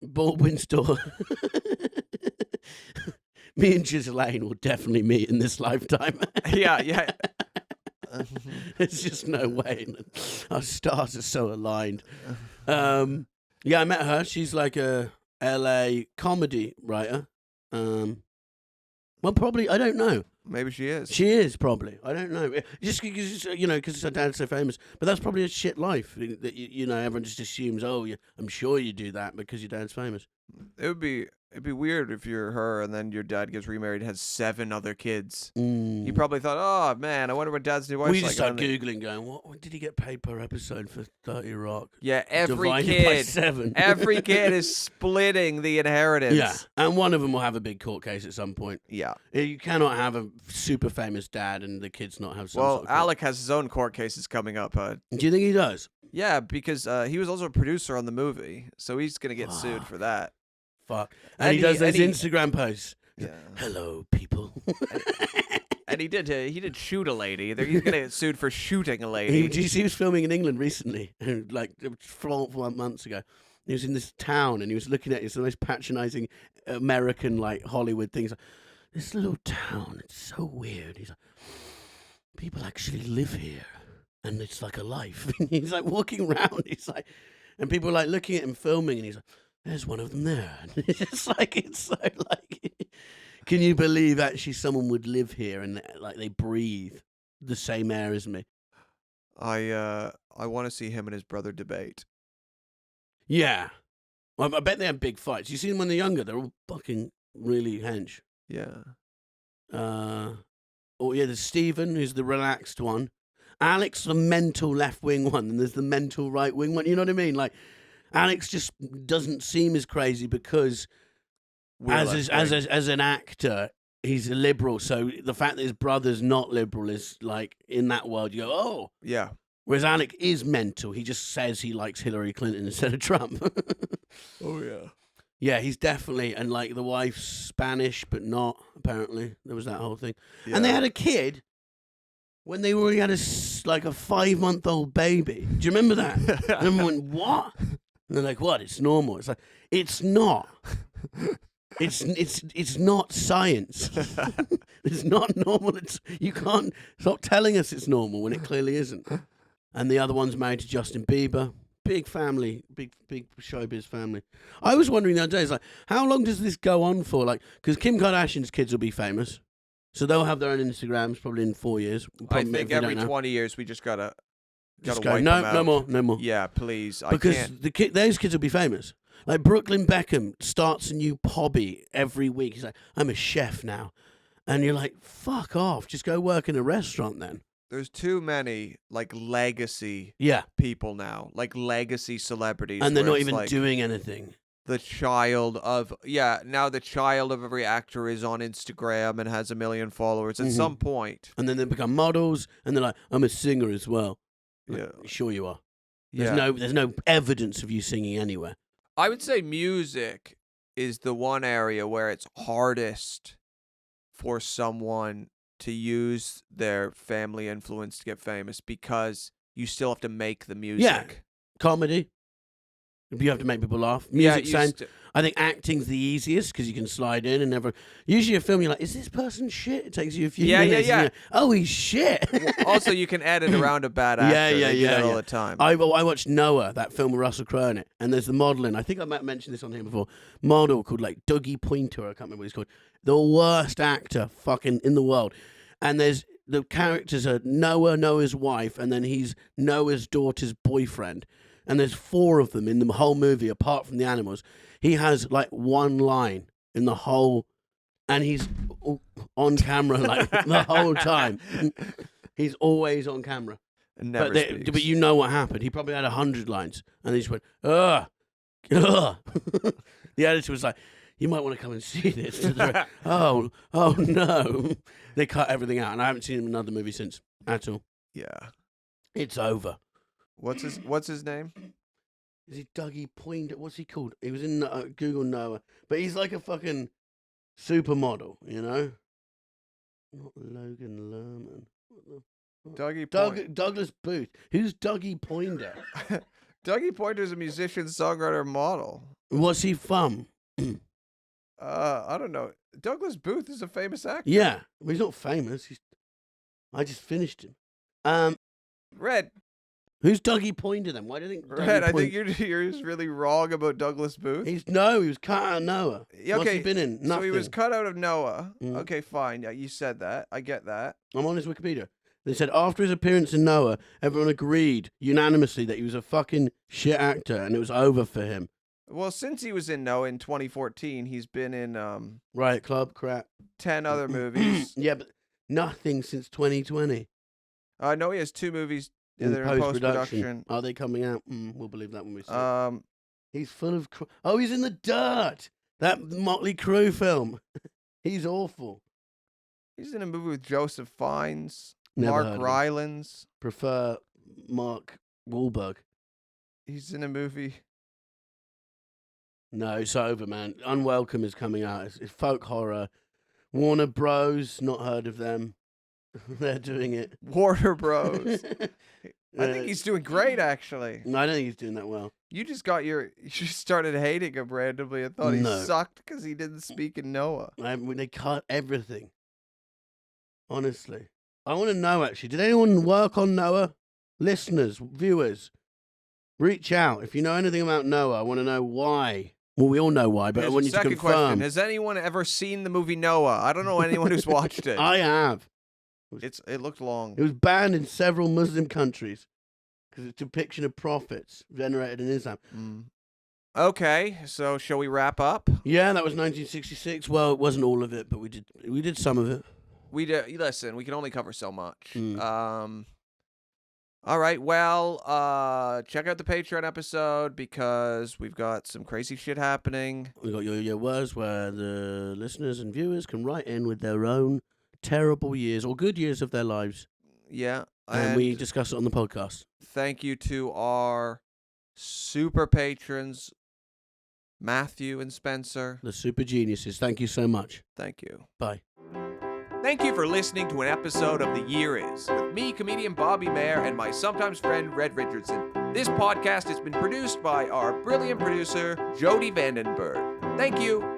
Speaker 1: Baldwin's daughter. Me and Ghislaine will definitely meet in this lifetime.
Speaker 4: Yeah.
Speaker 1: There's just no way. Our stars are so aligned. Yeah, I met her. She's like a LA comedy writer. Well, probably, I don't know.
Speaker 4: Maybe she is.
Speaker 1: She is probably. I don't know. Just because because her dad's so famous. But that's probably a shit life that everyone just assumes. Oh, I'm sure you do that because your dad's famous.
Speaker 4: It'd be weird if you're her and then your dad gets remarried and has 7 other kids. You probably thought, oh man, I wonder what dad's new wife's
Speaker 1: We
Speaker 4: like.
Speaker 1: just start googling, going, what did he get paid per episode for 30 Rock?
Speaker 4: Yeah, every
Speaker 1: Divided by
Speaker 4: kid.
Speaker 1: 7.
Speaker 4: Every kid is splitting the inheritance.
Speaker 1: Yeah, and one of them will have a big court case at some point.
Speaker 4: Yeah.
Speaker 1: You cannot have a super famous dad and the kids not have some
Speaker 4: Well,
Speaker 1: sort of
Speaker 4: Alec has his own court cases coming up.
Speaker 1: Do you think he does?
Speaker 4: Yeah, because he was also a producer on the movie, so he's gonna get sued for that.
Speaker 1: Fuck. And he does those Instagram posts.
Speaker 4: Yeah.
Speaker 1: Hello, people.
Speaker 4: And he did shoot a lady. He's gonna get sued for shooting a lady.
Speaker 1: He was filming in England recently, like 4 months ago. He was in this town and he was looking at it's the most patronising American like Hollywood things. This little town, it's so weird. He's like, people actually live here, and it's like a life. He's like walking around. He's like, and people are like looking at him filming, and he's like, there's one of them there. And it's so like, can you believe actually someone would live here and like they breathe the same air as me?
Speaker 4: I want to see him and his brother debate.
Speaker 1: Yeah. Well, I bet they have big fights. You see them when they're younger, they're all fucking really hench.
Speaker 4: Yeah.
Speaker 1: Oh yeah, there's Stephen, who's the relaxed one. Alex, the mental left wing one, and there's the mental right wing one. You know what I mean? Like, Alex just doesn't seem as crazy because as an actor, he's a liberal. So the fact that his brother's not liberal is like, in that world, you go, oh.
Speaker 4: Yeah.
Speaker 1: Whereas Alec is mental. He just says he likes Hillary Clinton instead of Trump.
Speaker 4: Oh, yeah.
Speaker 1: Yeah, he's definitely, and like the wife's Spanish, but not, apparently. There was that whole thing.
Speaker 4: Yeah.
Speaker 1: And they had a kid when they already had a 5-month-old baby. Do you remember that? And everyone went, what? And they're like, what? It's normal. It's like, it's not. It's not science. It's not normal. You can't stop telling us it's normal when it clearly isn't. And the other one's married to Justin Bieber. Big family, big showbiz family. I was wondering the other day, it's like, how long does this go on for? Like, because Kim Kardashian's kids will be famous, so they'll have their own Instagrams probably in 4 years.
Speaker 4: I think every 20 years we just gotta
Speaker 1: go,
Speaker 4: wipe them out.
Speaker 1: no more.
Speaker 4: Yeah, please.
Speaker 1: Because those kids will be famous. Like Brooklyn Beckham starts a new hobby every week. He's like, I'm a chef now, and you're like, fuck off, just go work in a restaurant then.
Speaker 4: There's too many like legacy people now, like legacy celebrities,
Speaker 1: and they're
Speaker 4: where
Speaker 1: not
Speaker 4: it's
Speaker 1: even
Speaker 4: like
Speaker 1: doing anything.
Speaker 4: the child of now the child of every actor is on Instagram and has 1 million followers at some point.
Speaker 1: And then they become models, and they're like, I'm a singer as well. Like,
Speaker 4: Yeah.
Speaker 1: sure you are. There's no evidence of you singing anywhere.
Speaker 4: I would say music is the one area where it's hardest for someone to use their family influence to get famous, because you still have to make the music.
Speaker 1: Yeah. Comedy. You have to make people laugh. Music, same. I think acting's the easiest because you can slide in and never. Usually, a film, you're like, "Is this person shit?" It takes you a few minutes.
Speaker 4: Yeah.
Speaker 1: Oh, he's shit.
Speaker 4: Also, you can edit around a bad actor. They do that all the time.
Speaker 1: I watched Noah, that film with Russell Crowe in it, and there's the modeling. I think I might have mentioned this on here before. Model called like Dougie Pointer. I can't remember what he's called. The worst actor fucking in the world. And there's the characters are Noah's wife, and then he's Noah's daughter's boyfriend. And there's 4 of them in the whole movie, apart from the animals. He has like one line in the whole, and he's on camera like the whole time. He's always on camera.
Speaker 4: Never
Speaker 1: But you know what happened. He probably had 100 lines, and he just went, ugh. Ugh. The editor was like, you might want to come and see this. oh no. They cut everything out, and I haven't seen him in another movie since at all.
Speaker 4: Yeah.
Speaker 1: It's over.
Speaker 4: What's his name?
Speaker 1: Is he Dougie Poindexter? What's he called? He was in Google Noah, but he's like a fucking supermodel, you know? Not Logan Lerman. Douglas Booth. Who's Dougie Poindexter?
Speaker 4: Dougie Poindexter's a musician, songwriter, model.
Speaker 1: What's he from?
Speaker 4: I don't know. Douglas Booth is a famous actor.
Speaker 1: Yeah, well, he's not famous. I just finished him.
Speaker 4: Red.
Speaker 1: Who's Dougie Poindexter then? Why do you think?
Speaker 4: Red, I think you're just really wrong about Douglas Booth.
Speaker 1: He was cut out of Noah.
Speaker 4: Yeah,
Speaker 1: What's he been in? Nothing.
Speaker 4: So he was cut out of Noah.
Speaker 1: Mm.
Speaker 4: Okay, fine. Yeah, you said that. I get that.
Speaker 1: I'm on his Wikipedia. They said after his appearance in Noah, everyone agreed unanimously that he was a fucking shit actor and it was over for him.
Speaker 4: Well, since he was in Noah in 2014, he's been in
Speaker 1: Riot Club, crap.
Speaker 4: 10 other movies.
Speaker 1: Yeah, but nothing since 2020.
Speaker 4: I know he has 2 movies that are in post-production.
Speaker 1: Are they coming out? We'll believe that when we see it. He's full of... he's in The Dirt! That Motley Crue film. He's awful.
Speaker 4: He's in a movie with Joseph Fiennes,
Speaker 1: Never
Speaker 4: Mark Rylance.
Speaker 1: Prefer Mark Wahlberg.
Speaker 4: He's in a movie...
Speaker 1: No, it's over, man. Unwelcome is coming out. It's folk horror. Warner Bros. Not heard of them. They're doing it.
Speaker 4: Warner Bros. I think he's doing great, actually.
Speaker 1: No, I don't think he's doing that well.
Speaker 4: You just started hating him randomly and thought he
Speaker 1: No.
Speaker 4: sucked because he didn't speak in Noah.
Speaker 1: They cut everything. Honestly. I want to know, actually. Did anyone work on Noah? Listeners, viewers, reach out. If you know anything about Noah, I want to know why. Well, we all know why, but I want you to
Speaker 4: Second
Speaker 1: confirm.
Speaker 4: question. Has anyone ever seen the movie Noah? I don't know anyone who's watched it.
Speaker 1: I have.
Speaker 4: It looked long.
Speaker 1: It was banned in several Muslim countries because it's a depiction of prophets venerated in Islam.
Speaker 4: Mm. Okay, so shall we wrap up?
Speaker 1: Yeah, that was 1966. Well, it wasn't all of it, but we did some of it.
Speaker 4: We did. Listen, we can only cover so much.
Speaker 1: Mm.
Speaker 4: All right. Well, check out the Patreon episode because we've got some crazy shit happening.
Speaker 1: We got your words where the listeners and viewers can write in with their own terrible years or good years of their lives.
Speaker 4: Yeah.
Speaker 1: And we discuss it on the podcast.
Speaker 4: Thank you to our super patrons, Matthew and Spencer.
Speaker 1: The super geniuses. Thank you so much.
Speaker 4: Thank you.
Speaker 1: Bye.
Speaker 4: Thank you for listening to an episode of The Year Is, with me, comedian Bobby Mair, and my sometimes friend, Red Richardson. This podcast has been produced by our brilliant producer, Jody VandenBurg. Thank you.